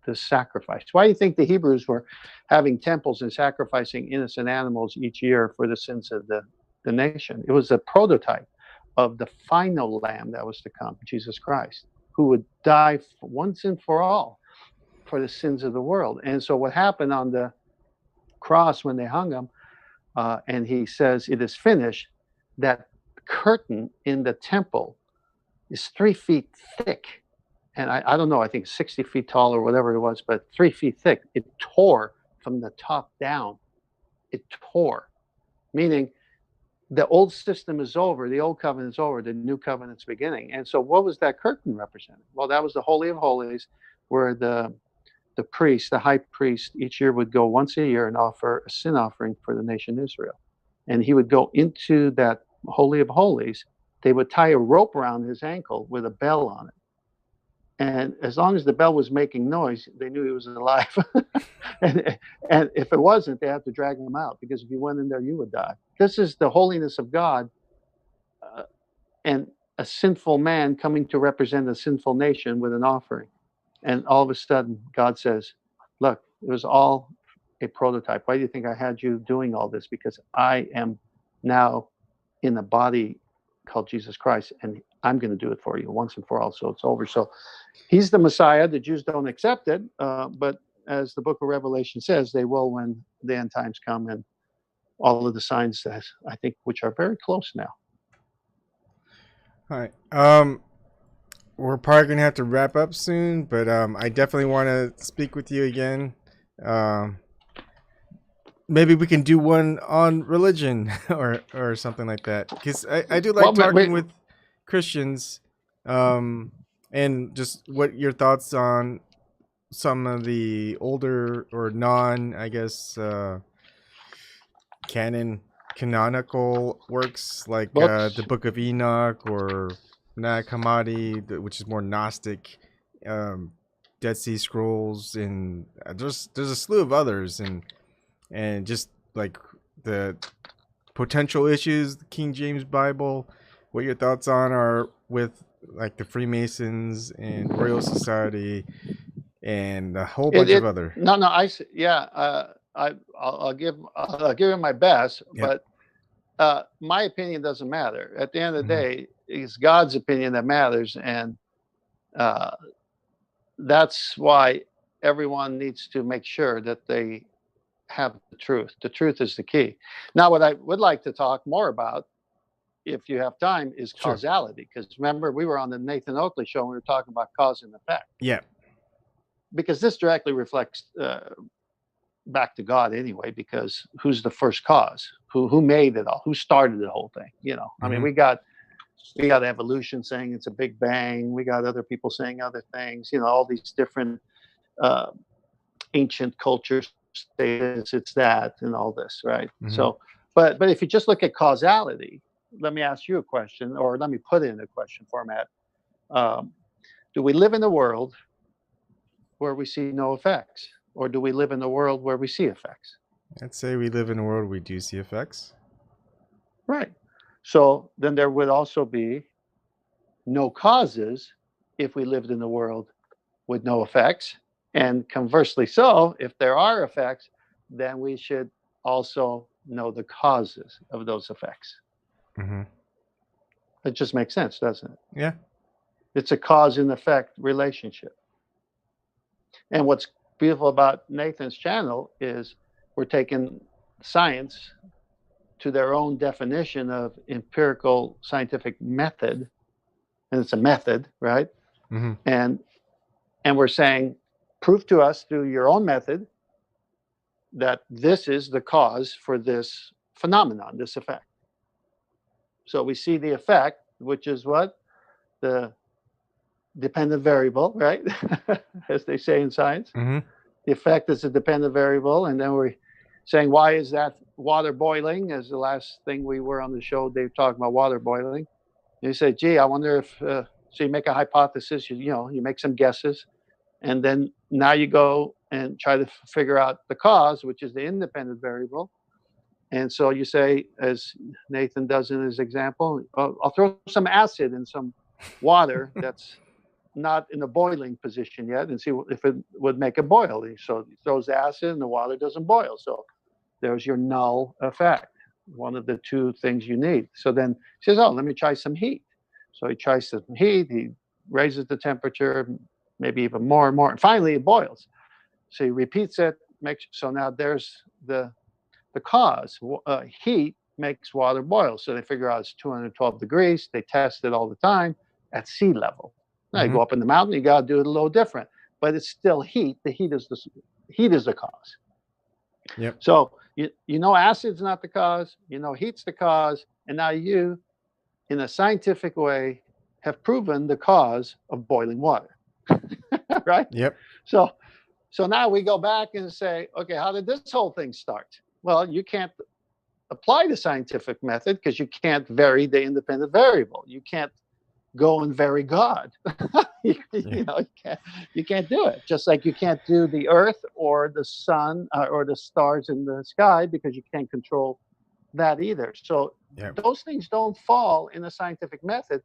this sacrifice. Why do you think the Hebrews were having temples and sacrificing innocent animals each year for the sins of the nation? It was a prototype of the final lamb that was to come, Jesus Christ, who would die once and for all for the sins of the world. And so what happened on the cross when they hung him, and he says, it is finished, that curtain in the temple is 3 feet thick. And I don't know, I think 60 feet tall or whatever it was, but 3 feet thick. It tore from the top down. It tore, meaning the old system is over, the old covenant is over, the new covenant's beginning. And so what was that curtain representing? Well, that was the Holy of Holies, where the priest, the high priest, each year would go once a year and offer a sin offering for the nation Israel. And he would go into that Holy of Holies. They would tie a rope around his ankle with a bell on it. And as long as the bell was making noise, they knew he was alive. and if it wasn't, they had to drag him out, because if you went in there, you would die. This is the holiness of God, and a sinful man coming to represent a sinful nation with an offering. And all of a sudden, God says, look, it was all a prototype. Why do you think I had you doing all this? Because I am now in the body called Jesus Christ, and I'm going to do it for you once and for all, so it's over. So he's the Messiah. The Jews don't accept it, but as the book of Revelation says, they will when the end times come, and all of the signs that I think which are very close now. All right. We're probably gonna have to wrap up soon, but I definitely want to speak with you again. Maybe we can do one on religion or something like that, because I do like talking with Christians, and just what your thoughts on some of the older or I guess canonical works like the Book of Enoch or Nag Hammadi, which is more Gnostic, Dead Sea Scrolls, and there's a slew of others, and just like the potential issues, the King James Bible, what your thoughts on are with like the Freemasons and Royal Society and a whole bunch of other. I'll give it my best, but my opinion doesn't matter. At the end of the day, it's God's opinion that matters, and that's why everyone needs to make sure that they have the truth. The truth is the key. Now, what I would like to talk more about, if you have time, is causality. Because remember, we were on the Nathan Oakley show and we were talking about cause and effect. Yeah. Because this directly reflects back to God anyway, because who's the first cause? Who made it all? Who started the whole thing? You know, I mean, we got evolution saying it's a big bang. We got other people saying other things. You know, all these different ancient cultures say it's that and all this, right? So, but if you just look at causality, let me ask you a question, or let me put it in a question format. Do we live in a world where we see no effects, or do we live in a world where we see effects? I'd say we live in a world where we do see effects. Right. So then there would also be no causes if we lived in a world with no effects. And conversely, so if there are effects, then we should also know the causes of those effects. It just makes sense, doesn't it? Yeah. It's a cause and effect relationship. And what's beautiful about Nathan's channel is we're taking science to their own definition of empirical scientific method. And it's a method, right? And we're saying, prove to us through your own method that this is the cause for this phenomenon, this effect. So we see the effect, which is what? The dependent variable, right? As they say in science. The effect is a dependent variable. And then we're saying, why is that water boiling? As the last thing we were on the show, they talked about water boiling. And you say, gee, I wonder if, so you make a hypothesis, you make some guesses. And then now you go and try to figure out the cause, which is the independent variable. And so you say, as Nathan does in his example, I'll throw some acid in some water that's not in a boiling position yet and see if it would make it boil. So he throws acid and the water doesn't boil. So there's your null effect, one of the two things you need. So then he says, let me try some heat. So he tries some heat, he raises the temperature, maybe even more and more. And finally, it boils. So he repeats it. So now there's the cause. Heat makes water boil. So they figure out it's 212 degrees. They test it all the time at sea level. Now you go up in the mountain, you got to do it a little different. But it's still heat. The heat is the cause. Yep. So you know acid's not the cause. You know heat's the cause. And now you, in a scientific way, have proven the cause of boiling water. Right? Yep. So now we go back and say, okay, how did this whole thing start? Well, you can't apply the scientific method because you can't vary the independent variable. You can't go and vary God. You can't do it. Just like you can't do the earth or the sun or the stars in the sky because you can't control that either. So those things don't fall in the scientific method,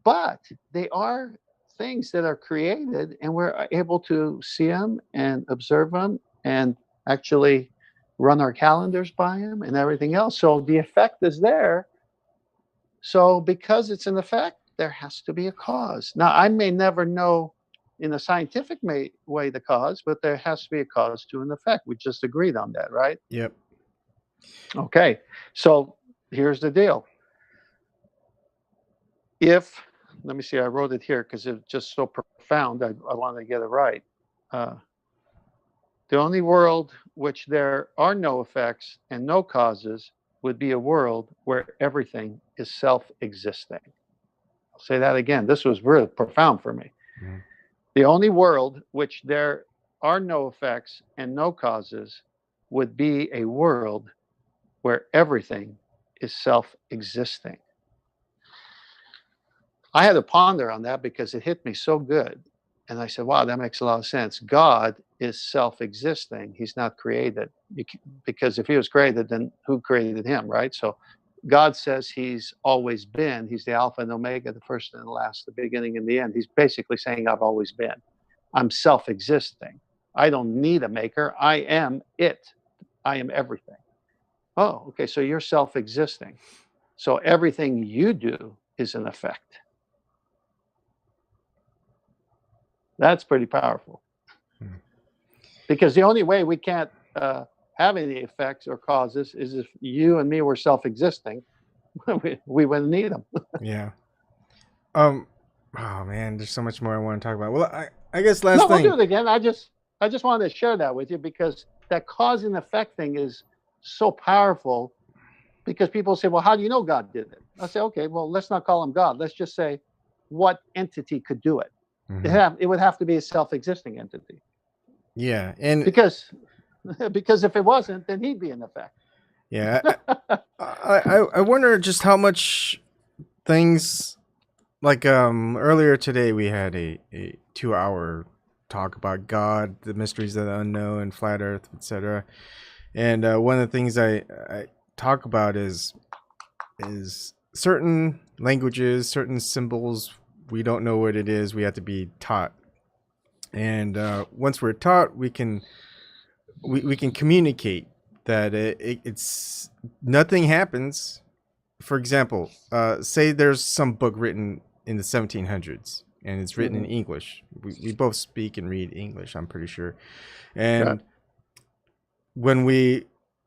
but they are things that are created and we're able to see them and observe them and actually run our calendars by them and everything else. So the effect is there. So because it's an effect, there has to be a cause. Now, I may never know in a scientific way the cause, but there has to be a cause to an effect. We just agreed on that, right? Yep. Okay. So here's the deal. Let me see, I wrote it here because it's just so profound. I want to get it right. The only world which there are no effects and no causes would be a world where everything is self-existing. I'll say that again. This was really profound for me. Mm-hmm. The only world which there are no effects and no causes would be a world where everything is self-existing. I had to ponder on that because it hit me so good. And I said, wow, that makes a lot of sense. God is self-existing. He's not created. Because if he was created, then who created him, right? So God says he's always been. He's the Alpha and Omega, the first and the last, the beginning and the end. He's basically saying, I've always been. I'm self-existing. I don't need a maker. I am it. I am everything. Oh, okay. So you're self-existing. So everything you do is an effect. That's pretty powerful. Because the only way we can't have any effects or causes is if you and me were self-existing. we wouldn't need them. Yeah. Oh man, there's so much more I want to talk about. Well, I guess last thing. We'll do it again. I just wanted to share that with you because that cause and effect thing is so powerful. Because people say, well, how do you know God did it? I say, okay, well, let's not call him God. Let's just say what entity could do it. Mm-hmm. It would have to be a self-existing entity. Yeah, and because if it wasn't, then he'd be in effect. Yeah, I wonder just how much things like earlier today we had a 2-hour talk about God, the mysteries of the unknown, flat Earth, etc. And one of the things I talk about is certain languages, certain symbols. We don't know what it is. We have to be taught, and once we're taught, we can communicate that it's nothing happens. For example, say there's some book written in the 1700s, and it's written in English. We both speak and read English, I'm pretty sure, and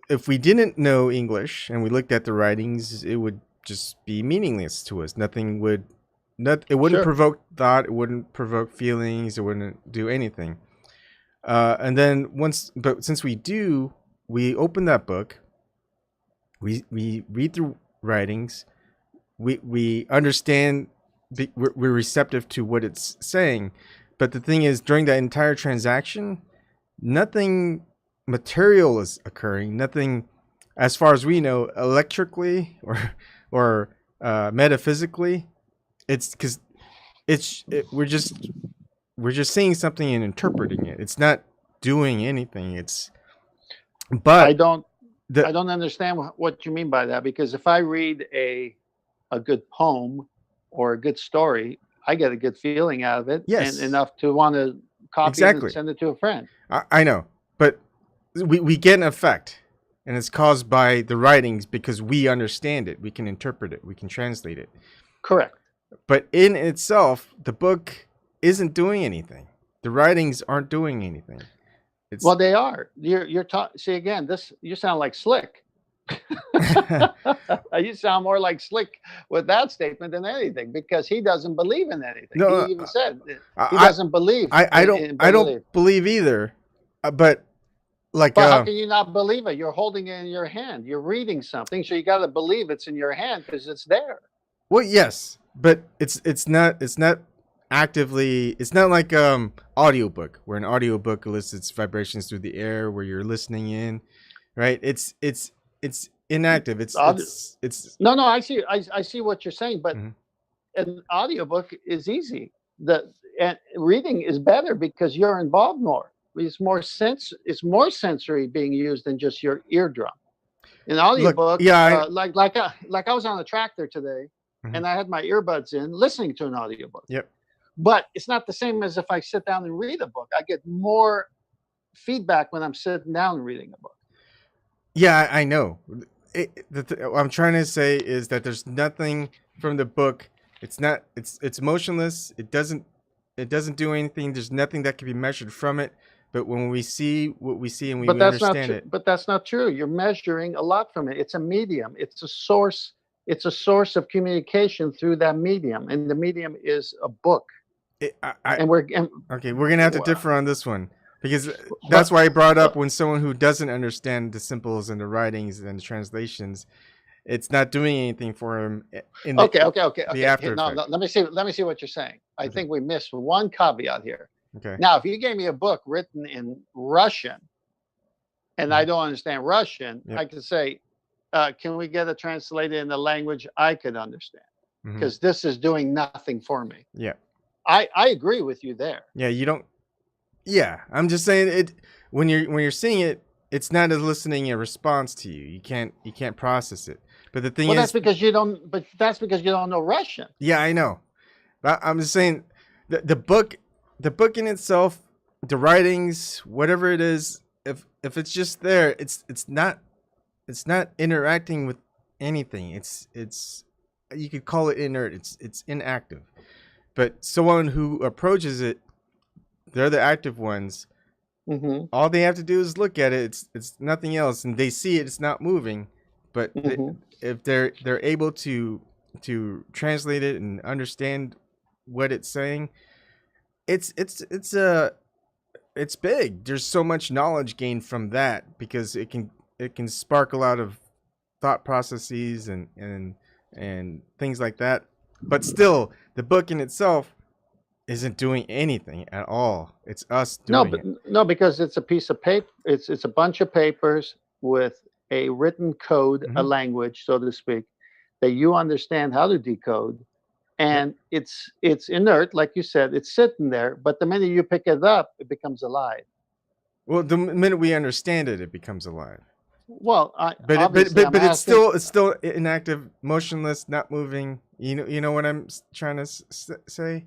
if we didn't know English and we looked at the writings, it would just be meaningless to us. It wouldn't provoke thought. It wouldn't provoke feelings. It wouldn't do anything. And then but since we do, we open that book. We read through writings. We understand. We're receptive to what it's saying. But the thing is, during that entire transaction, nothing material is occurring. Nothing, as far as we know, electrically or metaphysically. It's because we're just seeing something and interpreting it. It's not doing anything. But I don't understand what you mean by that, because if I read a good poem or a good story, I get a good feeling out of it, and enough to want to copy it and send it to a friend. I know, but we get an effect, and it's caused by the writings because we understand it. We can interpret it. We can translate it. Correct. But in itself, the book isn't doing anything. The writings aren't doing anything. Well, they are. You're see again. You sound like Slick. You sound more like Slick with that statement than anything, because he doesn't believe in anything. No, he even said he doesn't believe. I don't believe either. But how can you not believe it? You're holding it in your hand. You're reading something, so you got to believe it's in your hand because it's there. Well, yes, but it's not actively. It's not like audiobook, where an audiobook elicits vibrations through the air where you're listening in, right? It's inactive. It's no. I see what you're saying, but an audiobook is easy. And reading is better because you're involved more. It's more sensory being used than just your eardrum. An audiobook, like I was on a tractor today, and I had my earbuds in listening to an audiobook. Yep. But it's not the same as if I sit down and read a book. I get more feedback when I'm sitting down and reading a book. Yeah, I know. What I'm trying to say is that there's nothing from the book. It's not. It's motionless. It doesn't do anything. There's nothing that can be measured from it. But when we see what we see and we understand it. But that's not true. You're measuring a lot from it. It's a medium. It's a source. It's a source of communication through that medium, and the medium is a book. Okay, we're gonna have to differ on this one, because that's why I brought up when someone who doesn't understand the symbols and the writings and the translations, it's not doing anything for him. Okay. No, let me see what you're saying. I think we missed one caveat here. Okay. Now, if you gave me a book written in Russian, and I don't understand Russian, I could say, can we get it translated in the language I could understand? Because this is doing nothing for me. Yeah. I agree with you there. Yeah, you don't. Yeah, I'm just saying it. When you're seeing it, it's not eliciting a response to you. You can't process it. But the thing is, that's because you don't. But that's because you don't know Russian. Yeah, I know. But I'm just saying, the book in itself, the writings, whatever it is, if it's just there, it's not interacting with anything. It's you could call it inert. It's inactive. But someone who approaches it, they're the active ones. All they have to do is look at it. It's nothing else, and they see it. It's not moving. But if they're able to translate it and understand what it's saying, it's big. There's so much knowledge gained from that, because it can spark a lot of thought processes and things like that. But still, the book in itself isn't doing anything at all. It's us doing it. No, because it's a piece of paper. It's a bunch of papers with a written code, a language, so to speak, that you understand how to decode. And it's inert, like you said. It's sitting there, but the minute you pick it up, it becomes alive. Well, the minute we understand it, it becomes alive. Well, but it's still inactive, motionless, not moving. You know what I'm trying to say?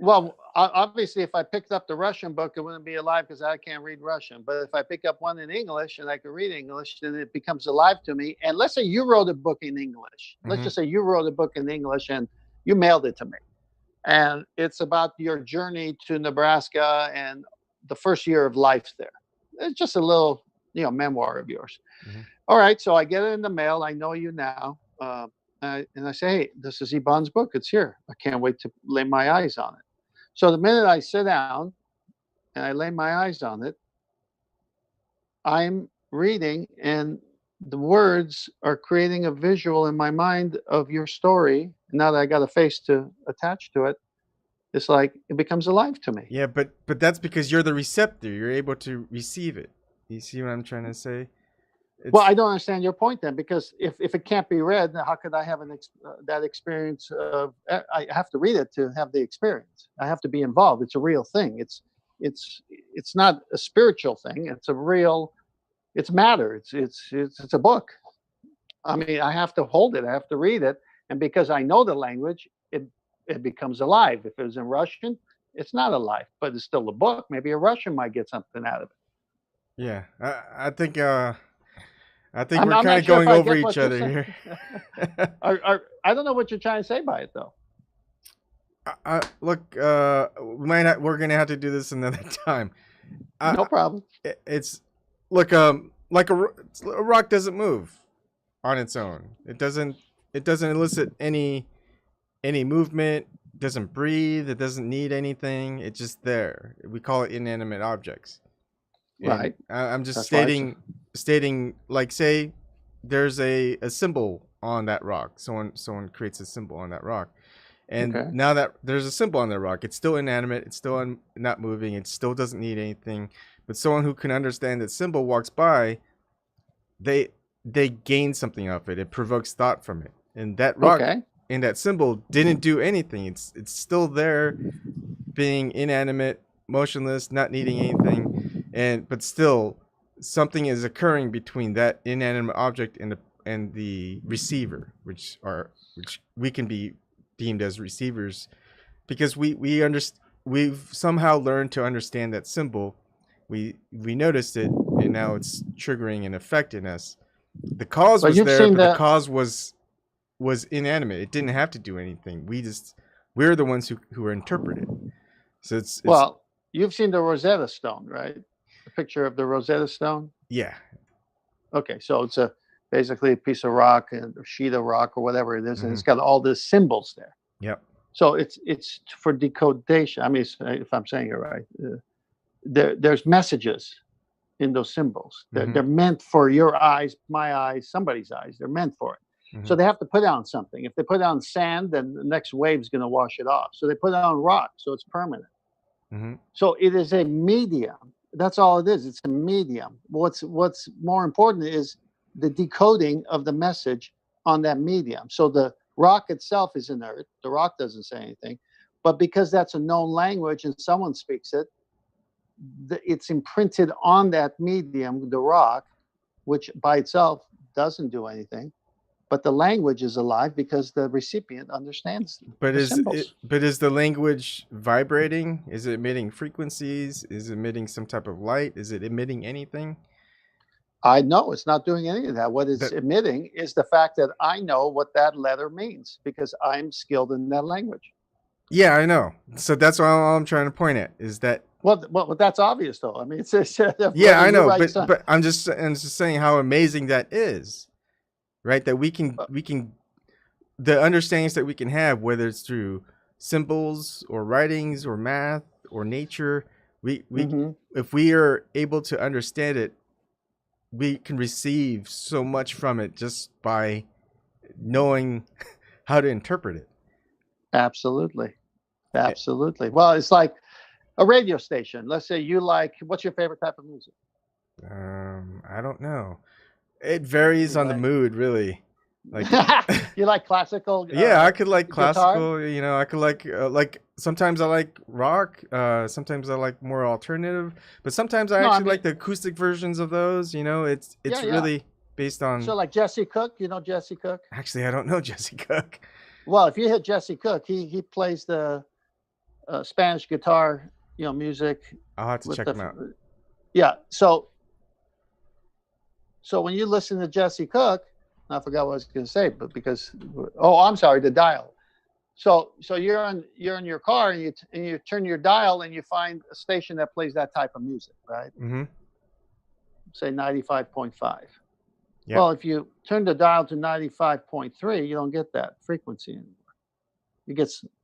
Well, obviously, if I picked up the Russian book, it wouldn't be alive because I can't read Russian. But if I pick up one in English and I can read English, then it becomes alive to me. And let's say you wrote a book in English. Let's just say you wrote a book in English and you mailed it to me. And it's about your journey to Nebraska and the first year of life there. It's just a little, memoir of yours. All right. So I get it in the mail. I know you now. And I say, hey, this is Ebon's book. It's here. I can't wait to lay my eyes on it. So the minute I sit down and I lay my eyes on it, I'm reading, and the words are creating a visual in my mind of your story. Now that I got a face to attach to it, it's like it becomes alive to me. Yeah, but that's because you're the receptor. You're able to receive it. You see what I'm trying to say? Well, I don't understand your point then, because if it can't be read, how could I have that experience of? I have to read it to have the experience. I have to be involved. It's a real thing. It's not a spiritual thing. It's a real. It's matter. It's a book. I mean, I have to hold it. I have to read it, and because I know the language, it becomes alive. If it was in Russian, it's not alive, but it's still a book. Maybe a Russian might get something out of it. Yeah, I think we're kind of going over each other here. I don't know what you're trying to say by it, though. Look, we're gonna have to do this another time. No problem. It's like a rock doesn't move on its own. It doesn't elicit any movement. It doesn't breathe. It doesn't need anything. It's just there. We call it inanimate objects. Right. I'm just stating, like, say there's a symbol on that rock. Someone creates a symbol on that rock. And now that there's a symbol on that rock, it's still inanimate, it's still not moving, it still doesn't need anything. But someone who can understand that symbol walks by, they gain something off it. It provokes thought from it. And that rock and that symbol didn't do anything. It's still there, being inanimate, motionless, not needing anything. But still, something is occurring between that inanimate object and the receiver, which we can be deemed as receivers, because we've somehow learned to understand that symbol. We noticed it, and now it's triggering an effect in us. The cause was there, but the cause was was inanimate. It didn't have to do anything. We're the ones who interpret it. So it's Well, you've seen the Rosetta Stone, right? The picture of the Rosetta Stone. yeah. Okay, so it's basically a piece of rock and a sheet of rock or whatever it is, and Mhm. it's got all the symbols there. Yep. So it's for decodation. I mean, if I'm saying it right, there's messages in those symbols. Mhm. They're meant for your eyes, my eyes, somebody's eyes. They're meant for it. So Mhm. they have to put down something. If they put down sand, then the next wave's going to wash it off. So they put down rock, so it's permanent. Mhm. So it is a medium. That's all it is. It's a medium. What's more important is the decoding of the message on that medium. So the rock itself is inert. The rock doesn't say anything. But because that's a known language and someone speaks it, it's imprinted on that medium, the rock, which by itself doesn't do anything. But the language is alive because the recipient understands But the is symbols. is the language vibrating? Is it emitting frequencies? Is it emitting some type of light? Is it emitting anything? I know it's not doing any of that. What it's That emitting is the fact that I know what that letter means because I'm skilled in that language. Yeah, I know. So that's all I'm trying to point at is that. Well, that's obvious though. I mean, it's Yeah, I know, right, but I'm just saying how amazing that is, right? That we can the understandings that we can have, whether it's through symbols or writings or math or nature, we if we are able to understand it, we can receive so much from it just by knowing how to interpret it. Absolutely. Well, it's like a radio station. Let's say you like, what's your favorite type of music? I don't know. It varies on the mood, really. Like you like classical? Yeah, I could like guitar? classical. You know, I could like sometimes I like rock. Sometimes I like more alternative. But sometimes I like the acoustic versions of those. You know, it's really based on. So like Jesse Cook, you know Jesse Cook? Actually, I don't know Jesse Cook. Well, if you hit Jesse Cook, he plays the Spanish guitar, you know, music. I'll have to check him out. Yeah. So when you listen to Jesse Cook, I forgot what I was going to say, but I'm sorry, the dial. So you're in your car and you turn your dial and you find a station that plays that type of music, right? Mm-hmm. Say 95.5. Yep. Well, if you turn the dial to 95.3, you don't get that frequency anymore. You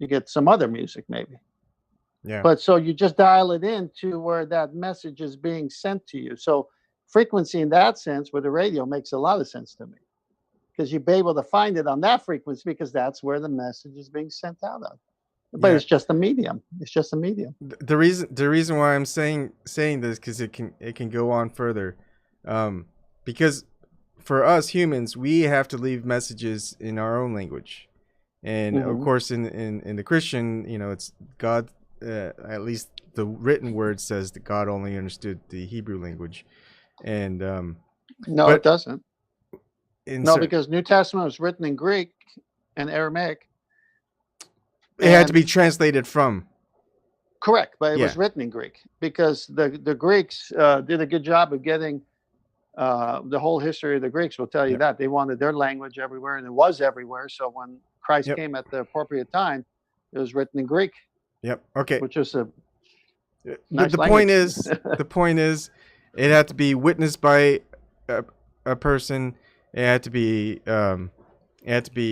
get some other music maybe. Yeah. But so you just dial it in to where that message is being sent to you. So frequency in that sense with the radio makes a lot of sense to me. Because you'll be able to find it on that frequency because that's where the message is being sent out of. But it's just a medium. It's just a medium. The reason why I'm saying this because it can go on further, because for us humans we have to leave messages in our own language, and of course in the Christian, you know, it's God. At least the written word says that God only understood the Hebrew language, and no, it doesn't. No, because New Testament was written in Greek and Aramaic. It had to be translated from. Correct, but it was written in Greek because the Greeks did a good job of getting the whole history of the Greeks will tell you that. They wanted their language everywhere, and it was everywhere. So when Christ came at the appropriate time, it was written in Greek. Yep. Okay. Which is a nice language. The point is, it had to be witnessed by a person. It had to be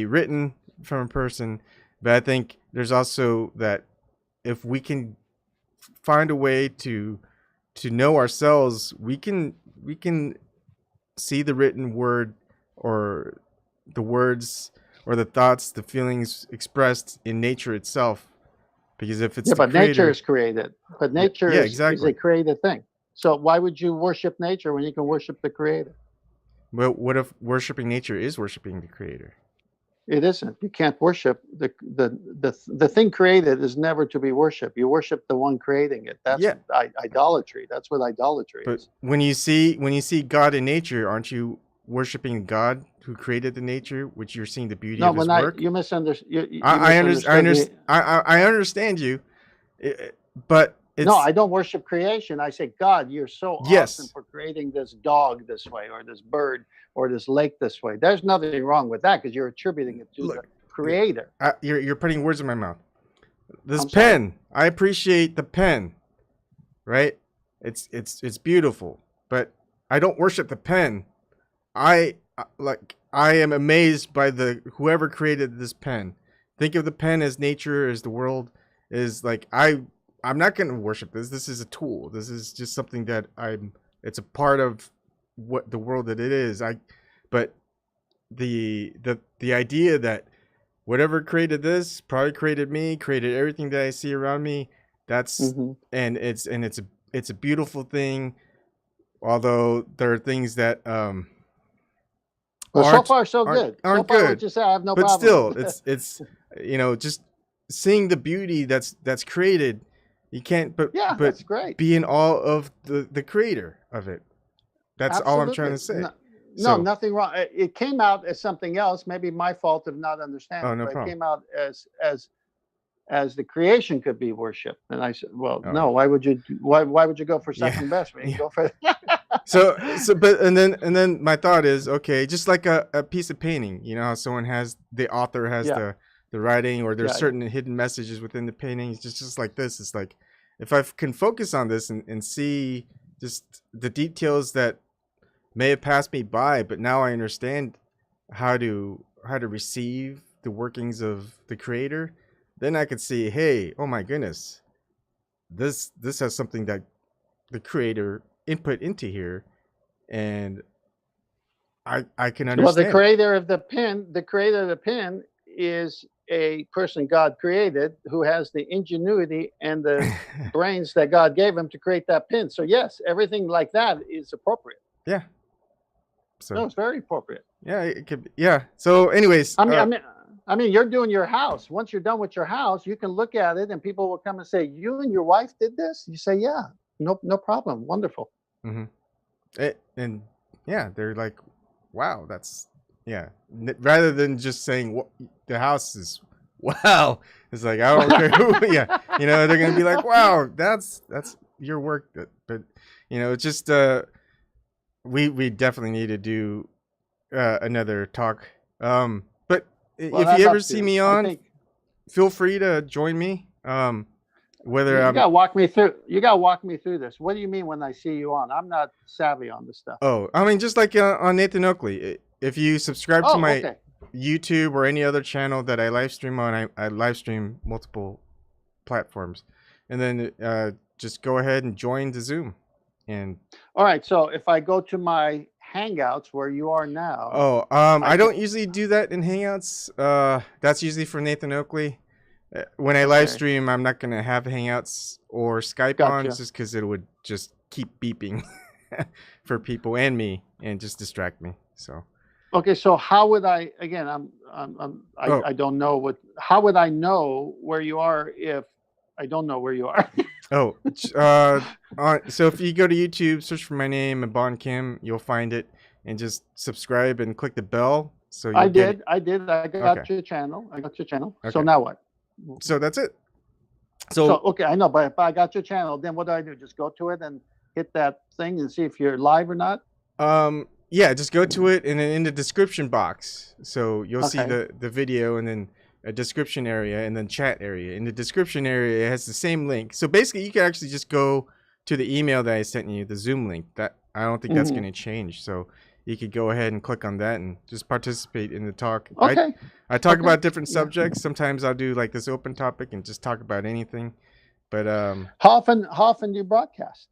written from a person. But I think there's also that if we can find a way to know ourselves, we can see the written word or the words or the thoughts, the feelings expressed in nature itself. Because if it's but nature is created. But nature is a created thing. So why would you worship nature when you can worship the Creator? Well, what if worshiping nature is worshiping the Creator? It isn't. You can't worship the thing created is never to be worshipped. You worship the one creating it. That's idolatry. That's what idolatry is. But when you see God in nature, aren't you worshiping God who created the nature, which you're seeing the beauty of His work? You misunderstood. I understand you, but No, I don't worship creation. I say, God, you're so awesome for creating this dog this way, or this bird, or this lake this way. There's nothing wrong with that because you're attributing it to the creator. You're putting words in my mouth. This pen, I appreciate the pen, right? It's beautiful, but I don't worship the pen. I am amazed by whoever created this pen. Think of the pen as nature, as the world, is like I'm not going to worship this. This is a tool. This is just something that it's a part of what the world that it is. But the idea that whatever created this probably created me, created everything that I see around me. That's and it's a beautiful thing. Although there are things that well, so far so good. Aren't so far, good. Just say I have no but problem. Still, it's just seeing the beauty that's created. You can't but that's great. Be in awe of the creator of it. That's all I'm trying to say. No, nothing wrong. It came out as something else. Maybe my fault of not understanding. No but problem. It came out as the creation could be worshipped. And I said, well, no. Why would you go for second best? You go for and then my thought is, okay, just like a piece of painting. You know how someone the author has the writing, or there's certain hidden messages within the painting. It's just like this. It's like if I can focus on this and see just the details that may have passed me by, but now I understand how to receive the workings of the creator, then I could see, hey, oh my goodness, this has something that the creator input into here, and I can understand. Well, the creator of the pen is a person God created who has the ingenuity and the brains that God gave him to create that pin. So yes, everything like that is appropriate. Yeah. So no, it's very appropriate. Yeah, it could be. Yeah. So anyways, I mean, you're doing your house. Once you're done with your house, you can look at it and people will come and say, you and your wife did this? You say, yeah, no problem. Wonderful. And yeah, they're like, wow, that's, yeah. Rather than just saying the house is, wow. It's like, I don't care who, they're going to be like, wow, that's your work. But, it's just, we definitely need to do another talk. But if you ever see me on, feel free to join me. Whether you gotta walk me through this. What do you mean when I see you on? I'm not savvy on this stuff. Oh, I mean, just like on Nathan Oakley, if you subscribe to my YouTube or any other channel that I live stream on, I live stream multiple platforms, and then just go ahead and join the Zoom. And all right, so if I go to my Hangouts where you are now, I don't usually do that in Hangouts. That's usually for Nathan Oakley. When I live stream, I'm not gonna have Hangouts or Skype on, just because it would just keep beeping for people and me, and just distract me. So okay, so how would I? Again, I don't know what. How would I know where you are if I don't know where you are? So if you go to YouTube, search for my name, Ebon Kim, you'll find it, and just subscribe and click the bell. So I did. I got your channel. Okay. So now what? So that's it. So okay, I know, but if I got your channel, then what do I do? Just go to it and hit that thing and see if you're live or not? Yeah, just go to it, and then in the description box, so you'll see the video, and then a description area, and then chat area. In the description area, it has the same link. So basically, you can actually just go to the email that I sent you, the Zoom link. That I don't think that's going to change. So you could go ahead and click on that and just participate in the talk. Okay. I talk about different subjects. Sometimes I'll do like this open topic and just talk about anything. But how often do you broadcast?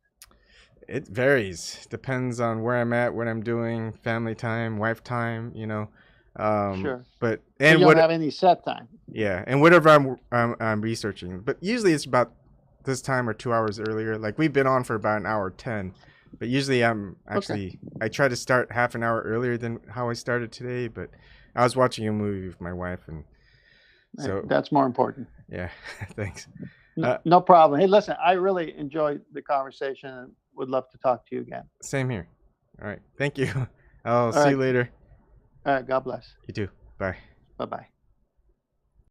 It varies. Depends on where I'm at, what I'm doing, family time, wife time. Sure. But you don't have any set time. Yeah, and whatever I'm researching. But usually it's about this time or 2 hours earlier. Like we've been on for about an hour 10. But usually I try to start half an hour earlier than how I started today. But I was watching a movie with my wife, and so that's more important. Yeah, thanks. No problem. Hey, listen, I really enjoyed the conversation and would love to talk to you again. Same here. All right, thank you. I'll see you later. All right, God bless. You too. Bye. Bye-bye.